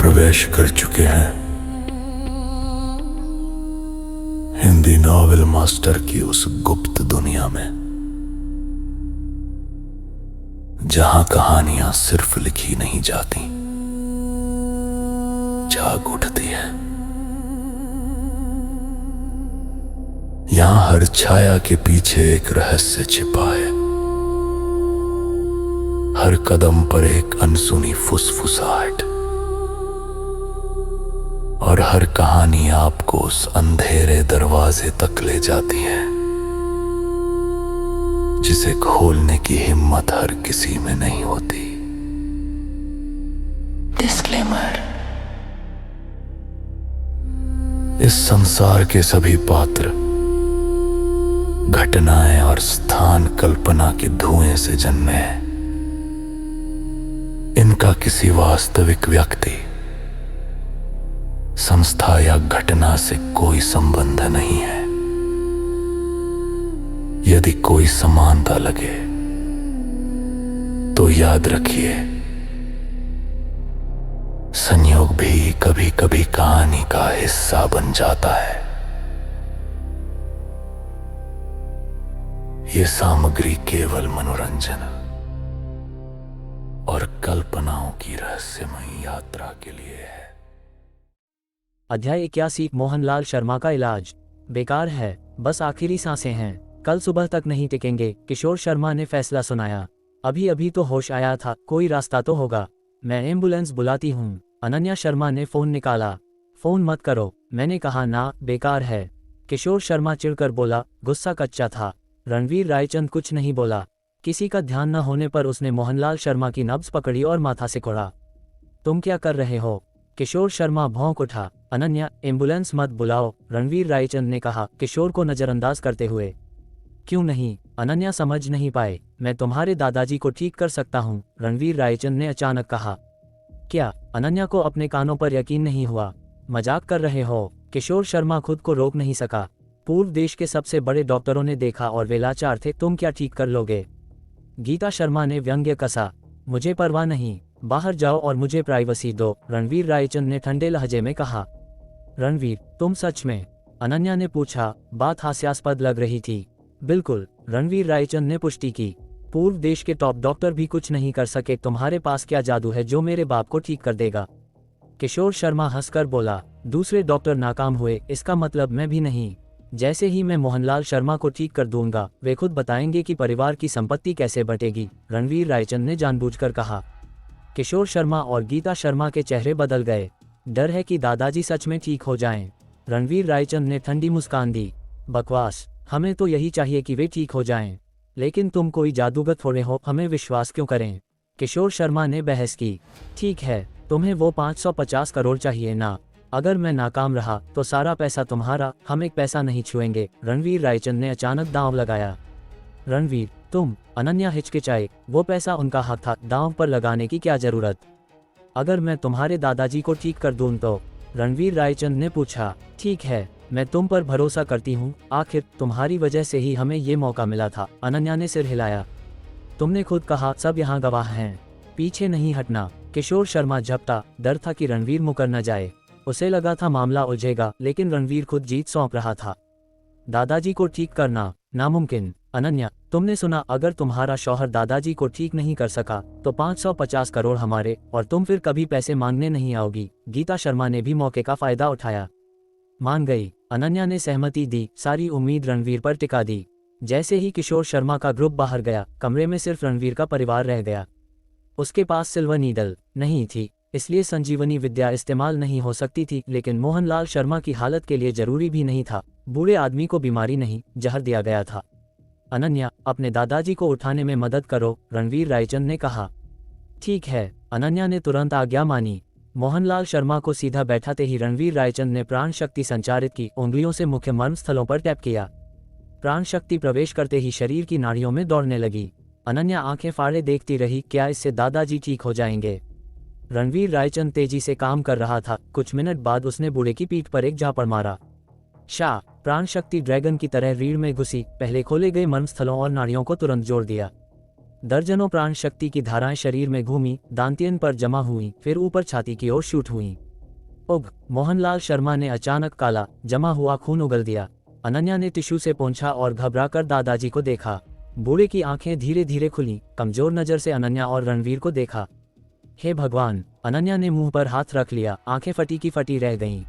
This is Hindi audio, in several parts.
प्रवेश कर चुके हैं हिंदी नॉवेल मास्टर की उस गुप्त दुनिया में, जहां कहानियां सिर्फ लिखी नहीं जाती, जाग उठती है। यहां हर छाया के पीछे एक रहस्य छिपा है, हर कदम पर एक अनसुनी फुसफुसाहट, और हर कहानी आपको उस अंधेरे दरवाजे तक ले जाती है जिसे खोलने की हिम्मत हर किसी में नहीं होती। डिस्क्लेमर: इस संसार के सभी पात्र, घटनाएं और स्थान कल्पना के धुएं से जन्मे हैं। इनका किसी वास्तविक व्यक्ति, संस्था या घटना से कोई संबंध नहीं है। यदि कोई समानता लगे तो याद रखिए, संयोग भी कभी कभी कहानी का हिस्सा बन जाता है। ये सामग्री केवल मनोरंजन और कल्पनाओं की रहस्यमयी यात्रा के लिए है। अध्याय 81। मोहनलाल शर्मा का इलाज बेकार है, बस आखिरी सांसें हैं, कल सुबह तक नहीं टिकेंगे। किशोर शर्मा ने फैसला सुनाया। अभी अभी तो होश आया था, कोई रास्ता तो होगा, मैं एम्बुलेंस बुलाती हूँ। अनन्या शर्मा ने फोन निकाला। फोन मत करो, मैंने कहा ना, बेकार है। किशोर शर्मा चिढ़कर बोला। गुस्सा कच्चा था। रणवीर रायचंद कुछ नहीं बोला। किसी का ध्यान न होने पर उसने मोहनलाल शर्मा की नब्ज पकड़ी और माथा सिकोड़ा। तुम क्या कर रहे हो? किशोर शर्मा भौंक उठा। अनन्या, एम्बुलेंस मत बुलाओ, रणवीर रायचंद ने कहा, किशोर को नजरअंदाज करते हुए। क्यों नहीं? अनन्या समझ नहीं पाए। मैं तुम्हारे दादाजी को ठीक कर सकता हूँ, रणवीर रायचंद ने अचानक कहा। क्या? अनन्या को अपने कानों पर यकीन नहीं हुआ। मजाक कर रहे हो? किशोर शर्मा खुद को रोक नहीं सका। पूर्व देश के सबसे बड़े डॉक्टरों ने देखा और वे लाचार थे। तुम क्या ठीक कर लोगे? गीता शर्मा ने व्यंग्य कसा। मुझे परवाह नहीं, बाहर जाओ और मुझे प्राइवेसी दो, रणवीर रायचंद ने ठंडे लहजे में कहा। रणवीर, तुम सच में? अनन्या ने पूछा। बात हास्यास्पद लग रही थी। बिल्कुल, रणवीर रायचंद ने पुष्टि की। पूर्व देश के टॉप डॉक्टर भी कुछ नहीं कर सके। तुम्हारे पास क्या जादू है जो मेरे बाप को ठीक कर देगा? किशोर शर्मा हंसकर बोला। दूसरे डॉक्टर नाकाम हुए, इसका मतलब मैं भी नहीं। जैसे ही मैं मोहनलाल शर्मा को ठीक कर दूंगा, वे खुद बताएंगे कि परिवार की संपत्ति कैसे बटेगी, रणवीर रायचंद ने जानबूझकर कहा। किशोर शर्मा और गीता शर्मा के चेहरे बदल गए। डर है कि दादाजी सच में ठीक हो जाएं। रणवीर रायचंद ने ठंडी मुस्कान दी। बकवास, हमें तो यही चाहिए कि वे ठीक हो जाएं। लेकिन तुम कोई जादूगर थोड़े हो, हमें विश्वास क्यों करें? किशोर शर्मा ने बहस की। ठीक है, तुम्हें वो 550 करोड़ चाहिए ना? अगर मैं नाकाम रहा तो सारा पैसा तुम्हारा, हम एक पैसा नहीं छुएंगे, रणवीर रायचंद ने अचानक दांव लगाया। रणवीर, तुम? अनन्या हिचकिचाई। वो पैसा उनका हक था, दांव पर लगाने की क्या जरूरत? अगर मैं तुम्हारे दादाजी को ठीक कर दूं तो? रणवीर रायचंद ने पूछा। ठीक है, मैं तुम पर भरोसा करती हूँ, आखिर तुम्हारी वजह से ही हमें ये मौका मिला था। अनन्या ने सिर हिलाया। तुमने खुद कहा, सब यहाँ गवाह हैं, पीछे नहीं हटना। किशोर शर्मा झपटा। डर था कि रणवीर मुकर न जाए। उसे लगा था मामला उलझेगा, लेकिन रणवीर खुद जीत सौंप रहा था। दादाजी को ठीक करना नामुमकिन। अनन्या, तुमने सुना, अगर तुम्हारा शौहर दादाजी को ठीक नहीं कर सका तो 550 करोड़ हमारे, और तुम फिर कभी पैसे मांगने नहीं आओगी। गीता शर्मा ने भी मौके का फायदा उठाया। मान गई, अनन्या ने सहमति दी। सारी उम्मीद रणवीर पर टिका दी। जैसे ही किशोर शर्मा का ग्रुप बाहर गया, कमरे में सिर्फ रणवीर का परिवार रह गया। उसके पास सिल्वर नीडल नहीं थी, इसलिए संजीवनी विद्या इस्तेमाल नहीं हो सकती थी, लेकिन मोहनलाल शर्मा की हालत के लिए जरूरी भी नहीं था। बूढ़े आदमी को बीमारी नहीं, जहर दिया गया था। अनन्या, अपने दादाजी को उठाने में मदद करो, रणवीर रायचंद ने कहा। ठीक है, अनन्या ने तुरंत आज्ञा मानी। मोहनलाल शर्मा को सीधा बैठाते ही रणवीर रायचंद ने प्राण शक्ति संचारित की। उंगलियों से मुख्य मर्म स्थलों पर टैप किया। प्राण शक्ति प्रवेश करते ही शरीर की नाड़ियों में दौड़ने लगी। अनन्या आंखें फाड़े देखती रही। क्या इससे दादाजी ठीक हो जाएंगे? रणवीर रायचंद तेजी से काम कर रहा था। कुछ मिनट बाद उसने बूढ़े की पीठ पर एक झापड़ मारा। शाह! प्राण शक्ति ड्रैगन की तरह रीढ़ में घुसी, पहले खोले गए मर्म स्थलों और नाड़ियों को तुरंत जोड़ दिया। दर्जनों प्राण शक्ति की धाराएं शरीर में घूमी, दांतियन पर जमा हुई, फिर ऊपर छाती की ओर शूट हुई। उग, मोहनलाल शर्मा ने अचानक काला जमा हुआ खून उगल दिया। अनन्या ने टिश्यू से पोंछा और घबराकर दादाजी को देखा। बूढ़े की आंखें धीरे धीरे खुली, कमजोर नजर से अनन्या और रणवीर को देखा। हे भगवान, अनन्या ने मुंह पर हाथ रख लिया, आंखें फटी की फटी रह गईं।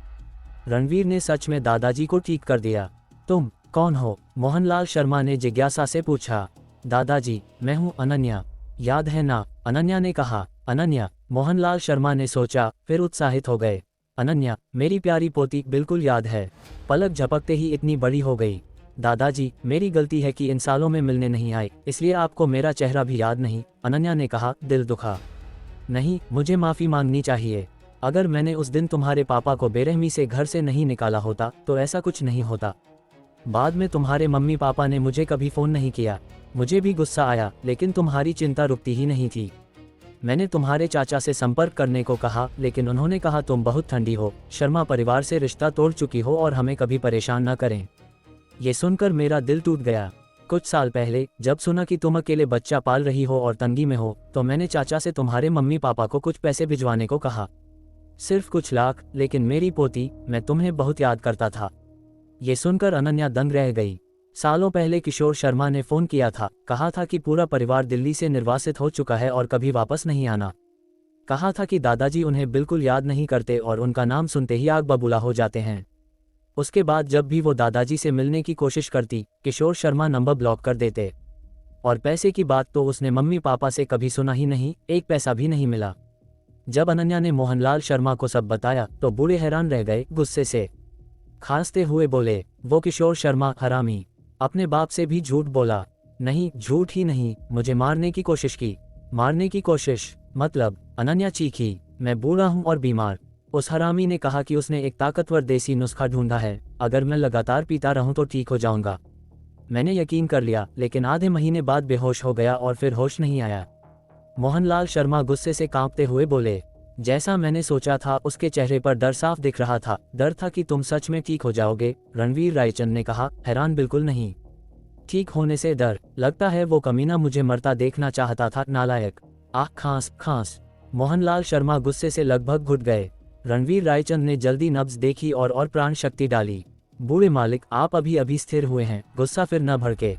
रणवीर ने सच में दादाजी को ठीक कर दिया। तुम कौन हो? मोहनलाल शर्मा ने जिज्ञासा से पूछा। दादाजी, मैं हूँ अनन्या, याद है ना? अनन्या ने कहा। अनन्या? मोहनलाल शर्मा ने सोचा, फिर उत्साहित हो गए। अनन्या, मेरी प्यारी पोती, बिल्कुल याद है। पलक झपकते ही इतनी बड़ी हो गई। दादाजी, मेरी गलती है कि इन सालों में मिलने नहीं आए, इसलिए आपको मेरा चेहरा भी याद नहीं। अनन्या ने कहा, दिल दुखा। नहीं, मुझे माफ़ी मांगनी चाहिए। अगर मैंने उस दिन तुम्हारे पापा को बेरहमी से घर से नहीं निकाला होता तो ऐसा कुछ नहीं होता। बाद में तुम्हारे मम्मी पापा ने मुझे कभी फ़ोन नहीं किया। मुझे भी गुस्सा आया, लेकिन तुम्हारी चिंता रुकती ही नहीं थी। मैंने तुम्हारे चाचा से संपर्क करने को कहा, लेकिन उन्होंने कहा तुम बहुत ठंडी हो, शर्मा परिवार से रिश्ता तोड़ चुकी हो और हमें कभी परेशान न करें। ये सुनकर मेरा दिल टूट गया। कुछ साल पहले जब सुना कि तुम अकेले बच्चा पाल रही हो और तंगी में हो, तो मैंने चाचा से तुम्हारे मम्मी पापा को कुछ पैसे भिजवाने को कहा। सिर्फ कुछ लाख, लेकिन मेरी पोती, मैं तुम्हें बहुत याद करता था। ये सुनकर अनन्या दंग रह गई। सालों पहले किशोर शर्मा ने फ़ोन किया था, कहा था कि पूरा परिवार दिल्ली से निर्वासित हो चुका है और कभी वापस नहीं आना। कहा था कि दादाजी उन्हें बिल्कुल याद नहीं करते और उनका नाम सुनते ही आग बबूला हो जाते हैं। उसके बाद जब भी वो दादाजी से मिलने की कोशिश करती, किशोर शर्मा नंबर ब्लॉक कर देते। और पैसे की बात तो उसने मम्मी पापा से कभी सुना ही नहीं, एक पैसा भी नहीं मिला। जब अनन्या ने मोहनलाल शर्मा को सब बताया तो बूढ़े हैरान रह गए, गुस्से से खांसते हुए बोले, वो किशोर शर्मा हरामी, अपने बाप से भी झूठ बोला। नहीं, झूठ ही नहीं, मुझे मारने की कोशिश की। मारने की कोशिश मतलब? अनन्या चीखी। मैं बूढ़ा हूँ और बीमार। उस हरामी ने कहा कि उसने एक ताकतवर देसी नुस्खा ढूंढा है, अगर मैं लगातार पीता रहूं तो ठीक हो जाऊंगा। मैंने यकीन कर लिया, लेकिन आधे महीने बाद बेहोश हो गया और फिर होश नहीं आया। मोहनलाल शर्मा गुस्से से कांपते हुए बोले, जैसा मैंने सोचा था, उसके चेहरे पर डर साफ दिख रहा था। डर था कि तुम सच में ठीक हो जाओगे। रणवीर रायचंद ने कहा, हैरान बिल्कुल नहीं। ठीक होने से डर? लगता है वो कमीना मुझे मरता देखना चाहता था, नालायक। आह, खांस खांस। मोहनलाल शर्मा गुस्से से लगभग घुट गए। रणवीर रायचंद ने जल्दी नब्ज देखी और प्राण शक्ति डाली। बूढ़े मालिक, आप अभी अभी स्थिर हुए हैं, गुस्सा फिर न भड़के।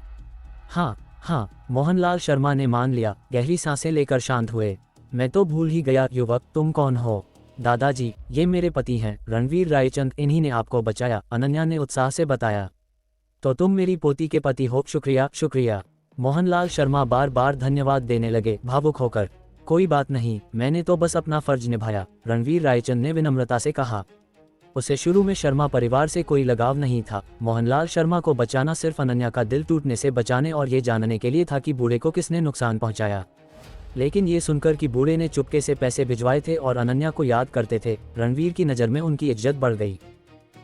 हाँ हाँ, मोहनलाल शर्मा ने मान लिया, गहरी सांसें लेकर शांत हुए। मैं तो भूल ही गया, युवक, तुम कौन हो? दादाजी, ये मेरे पति हैं, रणवीर रायचंद, इन्हीं ने आपको बचाया, अनन्या ने उत्साह से बताया। तो तुम मेरी पोती के पति हो? शुक्रिया शुक्रिया। मोहनलाल शर्मा बार बार धन्यवाद देने लगे, भावुक होकर। कोई बात नहीं, मैंने तो बस अपना फर्ज निभाया, रणवीर रायचंद ने विनम्रता से कहा। उसे शुरू में शर्मा परिवार से कोई लगाव नहीं था। मोहनलाल शर्मा को बचाना सिर्फ अनन्या का दिल टूटने से बचाने और ये जानने के लिए था कि बूढ़े को किसने नुकसान पहुंचाया। लेकिन ये सुनकर कि बूढ़े ने चुपके से पैसे भिजवाए थे और अनन्या को याद करते थे, रणवीर की नज़र में उनकी इज्जत बढ़ गई।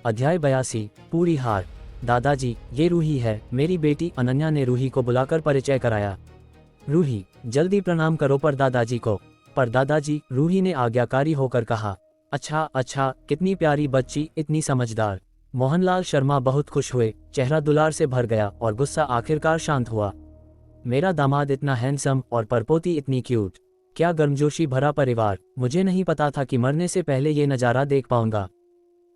अध्याय 82, पूरी हार। दादाजी, ये रूही है, मेरी बेटी। अनन्या ने रूही को बुलाकर परिचय कराया। रूही, जल्दी प्रणाम करो पर दादाजी को। पर दादाजी, रूही ने आज्ञाकारी होकर कहा। अच्छा अच्छा, कितनी प्यारी बच्ची, इतनी समझदार। मोहनलाल शर्मा बहुत खुश हुए, चेहरा दुलार से भर गया और गुस्सा आखिरकार शांत हुआ। मेरा दामाद इतना हैंडसम और परपोती इतनी क्यूट। क्या गर्मजोशी भरा परिवार। मुझे नहीं पता था कि मरने से पहले ये नज़ारा देख पाऊंगा।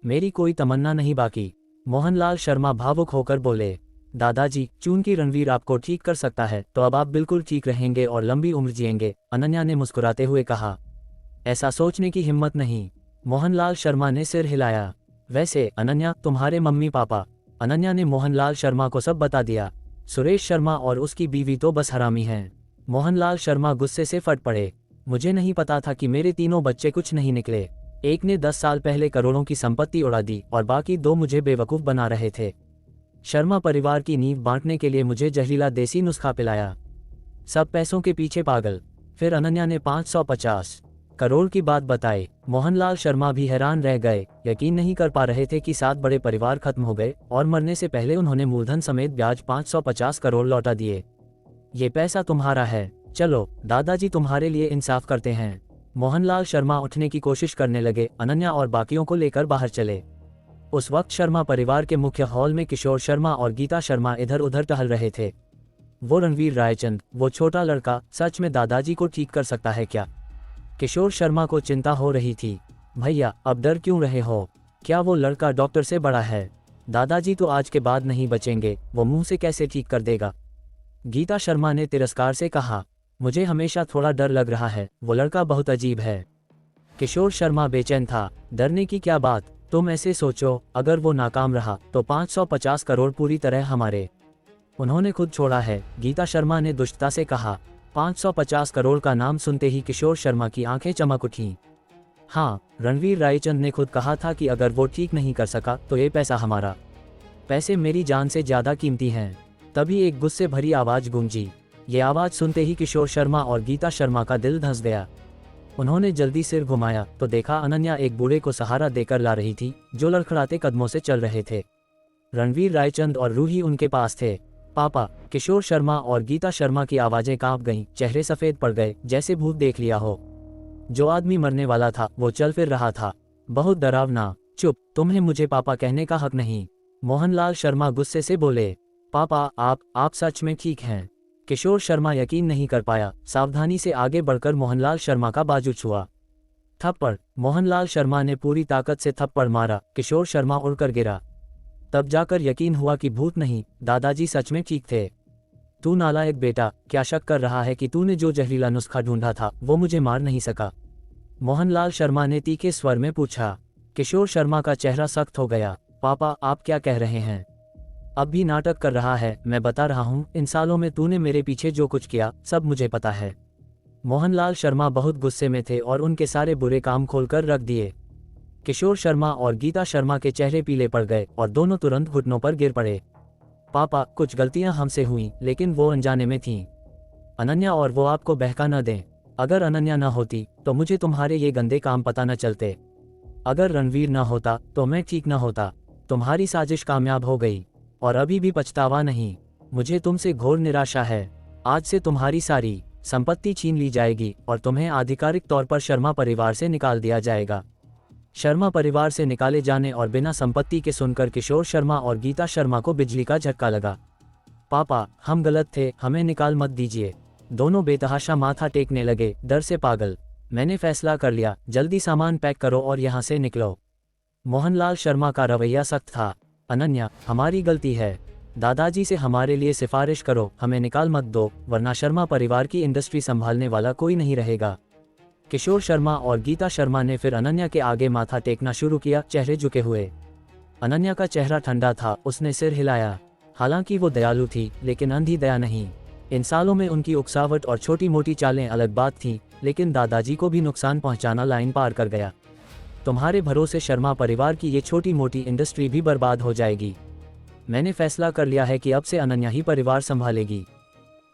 मेरी कोई तमन्ना नहीं बाकी। मोहनलाल शर्मा भावुक होकर बोले। दादाजी, चूंकि रणवीर आपको ठीक कर सकता है, तो अब आप बिल्कुल ठीक रहेंगे और लंबी उम्र जिएंगे, अनन्या ने मुस्कुराते हुए कहा। ऐसा सोचने की हिम्मत नहीं, मोहनलाल शर्मा ने सिर हिलाया। वैसे अनन्या, तुम्हारे मम्मी पापा? अनन्या ने मोहनलाल शर्मा को सब बता दिया। सुरेश शर्मा और उसकी बीवी तो बस हरामी हैं। मोहनलाल शर्मा गुस्से से फट पड़े। मुझे नहीं पता था कि मेरे तीनों बच्चे कुछ नहीं निकले। एक ने 10 साल पहले करोड़ों की संपत्ति उड़ा दी और बाकी 2 मुझे बेवकूफ़ बना रहे थे। शर्मा परिवार की नींव बांटने के लिए मुझे जहरीला देसी नुस्खा पिलाया। सब पैसों के पीछे पागल। फिर अनन्या ने 550 करोड़ की बात बताई। मोहनलाल शर्मा भी हैरान रह गए, यकीन नहीं कर पा रहे थे कि 7 बड़े परिवार खत्म हो गए और मरने से पहले उन्होंने मूलधन समेत ब्याज 550 करोड़ लौटा दिए। ये पैसा तुम्हारा है, चलो दादाजी तुम्हारे लिए इंसाफ करते हैं। मोहनलाल शर्मा उठने की कोशिश करने लगे। अनन्या और बाकियों को लेकर बाहर चले। उस वक्त शर्मा परिवार के मुख्य हॉल में किशोर शर्मा और गीता शर्मा इधर उधर टहल रहे थे। वो रणवीर रायचंद, वो छोटा लड़का, सच में दादाजी को ठीक कर सकता है क्या? किशोर शर्मा को चिंता हो रही थी। भैया, अब डर क्यों रहे हो? क्या वो लड़का डॉक्टर से बड़ा है? दादाजी तो आज के बाद नहीं बचेंगे, वो मुंह से कैसे ठीक कर देगा? गीता शर्मा ने तिरस्कार से कहा, मुझे हमेशा थोड़ा डर लग रहा है, वो लड़का बहुत अजीब है। किशोर शर्मा बेचैन था। डरने की क्या बात, तुम ऐसे सोचो, अगर वो नाकाम रहा तो 550 करोड़ पूरी तरह हमारे। उन्होंने खुद छोड़ा है, गीता शर्मा ने दुष्टता से कहा। 550 करोड़ का नाम सुनते ही किशोर शर्मा की आंखें चमक उठीं। हाँ, रणवीर रायचंद ने खुद कहा था कि अगर वो ठीक नहीं कर सका तो ये पैसा हमारा। पैसे मेरी जान से ज्यादा कीमती हैं। तभी एक गुस्से भरी आवाज गूंजी। ये आवाज सुनते ही किशोर शर्मा और गीता शर्मा का दिल धंस गया। उन्होंने जल्दी सिर घुमाया तो देखा अनन्या एक बूढ़े को सहारा देकर ला रही थी, जो लड़खड़ाते कदमों से चल रहे थे। रणवीर रायचंद और रूही उनके पास थे। पापा, किशोर शर्मा और गीता शर्मा की आवाजें कांप गईं, चेहरे सफेद पड़ गए, जैसे भूत देख लिया हो। जो आदमी मरने वाला था वो चल फिर रहा था, बहुत डरावना। चुप, तुम्हें मुझे पापा कहने का हक नहीं। मोहनलाल शर्मा गुस्से से बोले। पापा, आप सच में ठीक हैं? किशोर शर्मा यकीन नहीं कर पाया, सावधानी से आगे बढ़कर मोहनलाल शर्मा का बाजू छुआ। थप्पड़। मोहनलाल शर्मा ने पूरी ताकत से थप्पड़ मारा, किशोर शर्मा उड़कर गिरा। तब जाकर यकीन हुआ कि भूत नहीं, दादाजी सच में ठीक थे। तू नालायक बेटा, क्या शक कर रहा है कि तूने जो जहरीला नुस्खा ढूंढा था वो मुझे मार नहीं सका? मोहनलाल शर्मा ने तीखे स्वर में पूछा। किशोर शर्मा का चेहरा सख्त हो गया। पापा, आप क्या कह रहे हैं? अब भी नाटक कर रहा है? मैं बता रहा हूँ, इन सालों में तूने मेरे पीछे जो कुछ किया सब मुझे पता है। मोहनलाल शर्मा बहुत गुस्से में थे और उनके सारे बुरे काम खोलकर रख दिए। किशोर शर्मा और गीता शर्मा के चेहरे पीले पड़ गए और दोनों तुरंत घुटनों पर गिर पड़े। पापा, कुछ गलतियां हमसे हुई, लेकिन वो अनजाने में थीं। अनन्या और वो आपको बहका न दें। अगर अनन्या न होती तो मुझे तुम्हारे ये गंदे काम पता न चलते। अगर रणवीर न होता तो मैं ठीक न होता। तुम्हारी साजिश कामयाब हो गई और अभी भी पछतावा नहीं। मुझे तुमसे घोर निराशा है। आज से तुम्हारी सारी संपत्ति छीन ली जाएगी और तुम्हें आधिकारिक तौर पर शर्मा परिवार से निकाल दिया जाएगा। शर्मा परिवार से निकाले जाने और बिना संपत्ति के सुनकर किशोर शर्मा और गीता शर्मा को बिजली का झटका लगा। पापा, हम गलत थे, हमें निकाल मत दीजिए। दोनों बेतहाशा माथा टेकने लगे, डर से पागल। मैंने फैसला कर लिया, जल्दी सामान पैक करो और यहाँ से निकलो। मोहनलाल शर्मा का रवैया सख्त था। अनन्या, हमारी गलती है। दादाजी से हमारे लिए सिफारिश करो, हमें निकाल मत दो, वरना शर्मा परिवार की इंडस्ट्री संभालने वाला कोई नहीं रहेगा। किशोर शर्मा और गीता शर्मा ने फिर अनन्या के आगे माथा टेकना शुरू किया, चेहरे झुके हुए। अनन्या का चेहरा ठंडा था, उसने सिर हिलाया। हालांकि वो दयालु थी, लेकिन अंधी दया नहीं। इन सालों में उनकी उकसावट और छोटी मोटी चालें अलग बात थीं, लेकिन दादाजी को भी नुकसान पहुंचाना लाइन पार कर गया। तुम्हारे भरोसे शर्मा परिवार की ये छोटी मोटी इंडस्ट्री भी बर्बाद हो जाएगी। मैंने फैसला कर लिया है कि अब से अनन्या ही परिवार संभालेगी।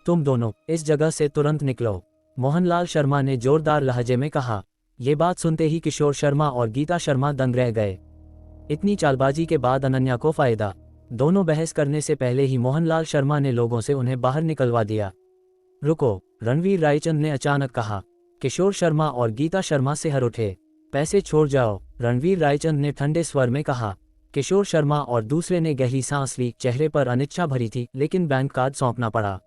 तुम दोनों इस जगह से तुरंत निकलो, मोहनलाल शर्मा ने जोरदार लहजे में कहा। ये बात सुनते ही किशोर शर्मा और गीता शर्मा दंग रह गए। इतनी चालबाजी के बाद अनन्या को फायदा? दोनों बहस करने से पहले ही मोहनलाल शर्मा ने लोगों से उन्हें बाहर निकलवा दिया। रुको, रणवीर रायचंद ने अचानक कहा। किशोर शर्मा और गीता शर्मा से हर उठे। पैसे छोड़ जाओ, रणवीर रायचंद ने ठंडे स्वर में कहा। किशोर शर्मा और दूसरे ने गहरी सांस ली, चेहरे पर अनिच्छा भरी थी, लेकिन बैंक कार्ड सौंपना पड़ा।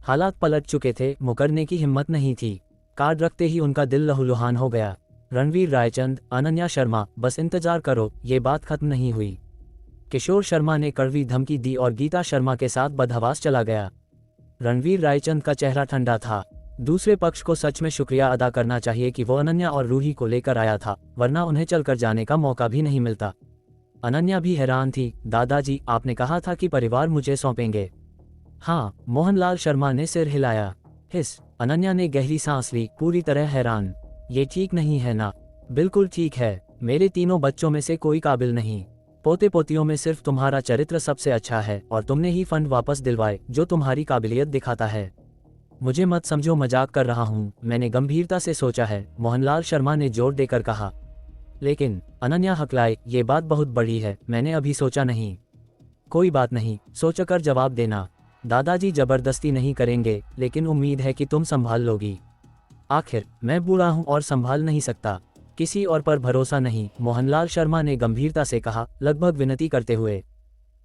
हालात पलट चुके थे, मुकरने की हिम्मत नहीं थी। कार्ड रखते ही उनका दिल लहूलुहान हो गया। रणवीर रायचंद, अनन्या शर्मा, बस इंतजार करो, ये बात खत्म नहीं हुई। किशोर शर्मा ने कड़वी धमकी दी और गीता शर्मा के साथ बदहवास चला गया। रणवीर रायचंद का चेहरा ठंडा था। दूसरे पक्ष को सच में शुक्रिया अदा करना चाहिए कि वो अनन्या और रूही को लेकर आया था, वरना उन्हें चलकर जाने का मौका भी नहीं मिलता। अनन्या भी हैरान थी। दादाजी, आपने कहा था कि परिवार मुझे सौंपेंगे। हाँ, मोहनलाल शर्मा ने सिर हिलाया। हिस, अनन्या ने गहरी सांस ली, पूरी तरह हैरान। ये ठीक नहीं है ना? बिल्कुल ठीक है। मेरे तीनों बच्चों में से कोई काबिल नहीं। पोते पोतियों में सिर्फ तुम्हारा चरित्र सबसे अच्छा है और तुमने ही फंड वापस दिलवाए, जो तुम्हारी काबिलियत दिखाता है। मुझे मत समझो मजाक कर रहा हूँ, मैंने गंभीरता से सोचा है, मोहनलाल शर्मा ने जोर देकर कहा। लेकिन अनन्या हकलाई, ये बात बहुत बड़ी है, मैंने अभी सोचा नहीं। कोई बात नहीं, सोचकर जवाब देना। दादाजी जबरदस्ती नहीं करेंगे, लेकिन उम्मीद है कि तुम संभाल लोगी। आखिर मैं बूढ़ा हूँ और संभाल नहीं सकता, किसी और पर भरोसा नहीं, मोहनलाल शर्मा ने गंभीरता से कहा, लगभग विनती करते हुए।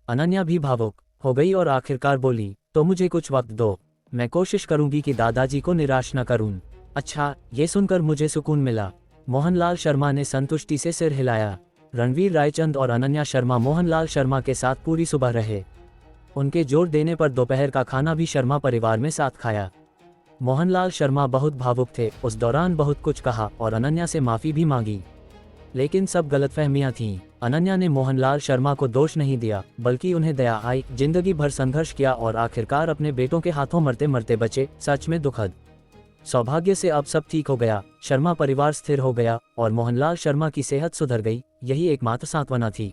अनन्या भी भावुक हो गई और आखिरकार बोली, तो मुझे कुछ वक्त दो, मैं कोशिश करूंगी कि दादाजी को निराश न करूं। अच्छा, ये सुनकर मुझे सुकून मिला। मोहनलाल शर्मा ने संतुष्टि से सिर हिलाया। रणवीर रायचंद और अनन्या शर्मा मोहनलाल शर्मा के साथ पूरी सुबह रहे। उनके जोर देने पर दोपहर का खाना भी शर्मा परिवार में साथ खाया। मोहनलाल शर्मा बहुत भावुक थे, उस दौरान बहुत कुछ कहा और अनन्या से माफ़ी भी मांगी, लेकिन सब गलतफहमियां थीं। अनन्या ने मोहनलाल शर्मा को दोष नहीं दिया, बल्कि उन्हें दया आई। जिंदगी भर संघर्ष किया और आखिरकार अपने बेटों के हाथों मरते मरते बचे, सच में दुखद। सौभाग्य से अब सब ठीक हो गया, शर्मा परिवार स्थिर हो गया और मोहनलाल शर्मा की सेहत सुधर गई। यही एकमात्र सांत्वना थी।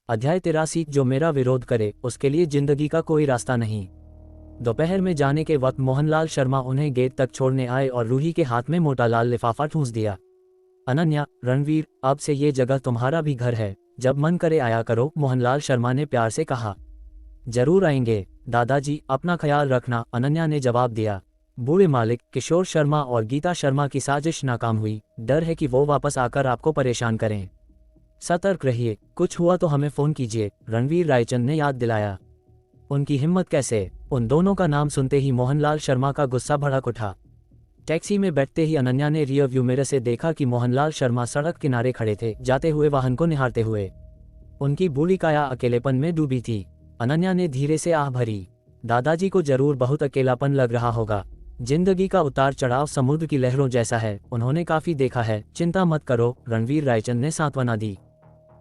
अध्याय 83। जो मेरा विरोध करे उसके लिए जिंदगी का कोई रास्ता नहीं। दोपहर में जाने के वक्त मोहनलाल शर्मा उन्हें गेट तक छोड़ने आए और रूही के हाथ में मोटा लाल लिफाफा ठूंस दिया। अनन्या, रणवीर, अब से ये जगह तुम्हारा भी घर है, जब मन करे आया करो, मोहनलाल शर्मा ने प्यार से कहा। जरूर आएंगे दादाजी, अपना ख्याल रखना, अनन्या ने जवाब दिया। बूढ़े मालिक किशोर शर्मा और गीता शर्मा की साजिश नाकाम हुई। डर है कि वो वापस आकर आपको परेशान करें। सतर्क रहिए, कुछ हुआ तो हमें फोन कीजिए, रणवीर रायचंद ने याद दिलाया। उनकी हिम्मत कैसे! उन दोनों का नाम सुनते ही मोहनलाल शर्मा का गुस्सा भड़क उठा। टैक्सी में बैठते ही अनन्या ने रियर व्यू मिरर से देखा कि मोहनलाल शर्मा सड़क किनारे खड़े थे, जाते हुए वाहन को निहारते हुए। उनकी बूढ़ी काया अकेलेपन में डूबी थी। अनन्या ने धीरे से आह भरी। दादाजी को जरूर बहुत अकेलापन लग रहा होगा। जिंदगी का उतार चढ़ाव समुद्र की लहरों जैसा है, उन्होंने काफी देखा है। चिंता मत करो, रणवीर रायचंद ने सांत्वना दी।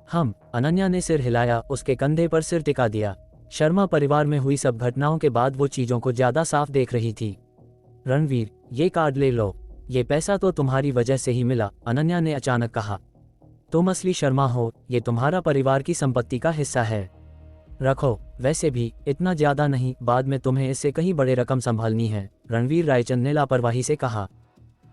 अनन्या ने सिर हिलाया, उसके कंधे पर सिर टिका दिया। शर्मा परिवार में हुई सब घटनाओं के बाद वो चीजों को ज्यादा साफ देख रही थी। रणवीर, ये कार्ड ले लो, ये पैसा तो तुम्हारी वजह से ही मिला, अनन्या ने अचानक कहा। तुम असली शर्मा हो, ये तुम्हारा परिवार की संपत्ति का हिस्सा है। रखो, वैसे भी इतना ज्यादा नहीं, बाद में तुम्हें इससे कहीं बड़े रकम संभालनी है, रणवीर रायचंद ने लापरवाही से कहा।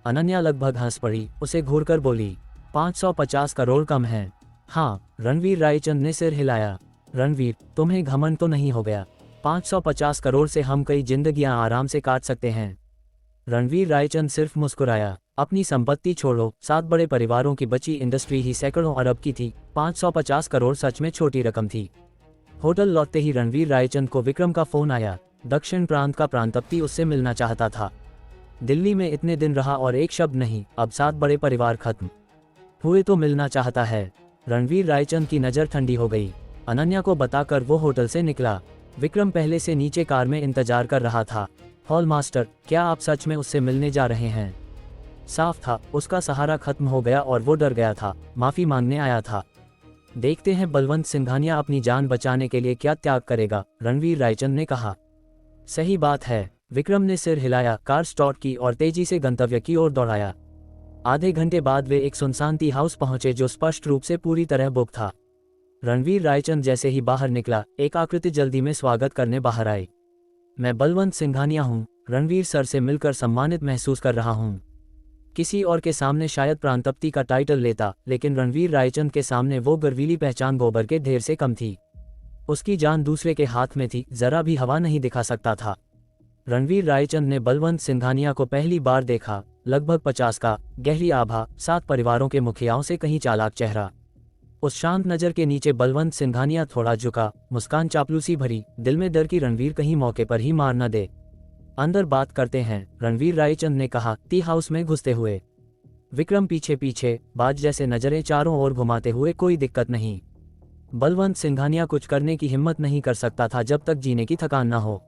अनन्या लगभग हंस पड़ी, उसे घूरकर बोली, 550 करोड़ कम है। हाँ, रणवीर रायचंद ने सिर हिलाया। रणवीर, तुम्हें घमंड तो नहीं हो गया? 550 करोड़ से हम कई जिंदगियां आराम से काट सकते हैं। रणवीर रायचंद सिर्फ मुस्कुराया। अपनी संपत्ति छोड़ो, 7 बड़े परिवारों की बची इंडस्ट्री ही सैकड़ों अरब की थी। 550 करोड़ सच में छोटी रकम थी। होटल लौटते ही रणवीर रायचंद को विक्रम का फोन आया। दक्षिण प्रांत का प्रांतपति उससे मिलना चाहता था। दिल्ली में इतने दिन रहा और एक शब्द नहीं, अब 7 बड़े परिवार खत्म हुए तो मिलना चाहता है। रणवीर रायचंद की नज़र ठंडी हो गई। अनन्या को बताकर वो होटल से निकला। विक्रम पहले से नीचे कार में इंतजार कर रहा था। हॉल मास्टर, क्या आप सच में उससे मिलने जा रहे हैं? साफ था, उसका सहारा खत्म हो गया और वो डर गया था, माफी मांगने आया था। देखते हैं बलवंत सिंघानिया अपनी जान बचाने के लिए क्या त्याग करेगा, रणवीर रायचंद ने कहा। सही बात है, विक्रम ने सिर हिलाया, कार स्टार्ट की और तेजी से गंतव्य की ओर दौड़ाया। आधे घंटे बाद वे एक सुनसान टी हाउस पहुंचे जो स्पष्ट रूप से पूरी तरह बुक था। रणवीर रायचंद जैसे ही बाहर निकला, एक आकृति जल्दी में स्वागत करने बाहर आई। मैं बलवंत सिंघानिया हूँ, रणवीर सर से मिलकर सम्मानित महसूस कर रहा हूँ। किसी और के सामने शायद प्रांतपति का टाइटल लेता, लेकिन रणवीर रायचंद के सामने वो गर्वीली पहचान गोबर के ढेर से कम थी। उसकी जान दूसरे के हाथ में थी, जरा भी हवा नहीं दिखा सकता था। रणवीर रायचंद ने बलवंत सिंघानिया को पहली बार देखा। लगभग 50 का, गहरी आभा, 7 परिवारों के मुखियाओं से कहीं चालाक चेहरा। उस शांत नजर के नीचे बलवंत सिंघानिया थोड़ा झुका, मुस्कान चापलूसी भरी, दिल में डर की रणवीर कहीं मौके पर ही मार न दे। अंदर बात करते हैं, रणवीर रायचंद ने कहा, टी हाउस में घुसते हुए। विक्रम पीछे पीछे, बाज जैसे नजरें चारों ओर घुमाते हुए। कोई दिक्कत नहीं। बलवंत सिंघानिया कुछ करने की हिम्मत नहीं कर सकता था जब तक जीने की थकान न हो।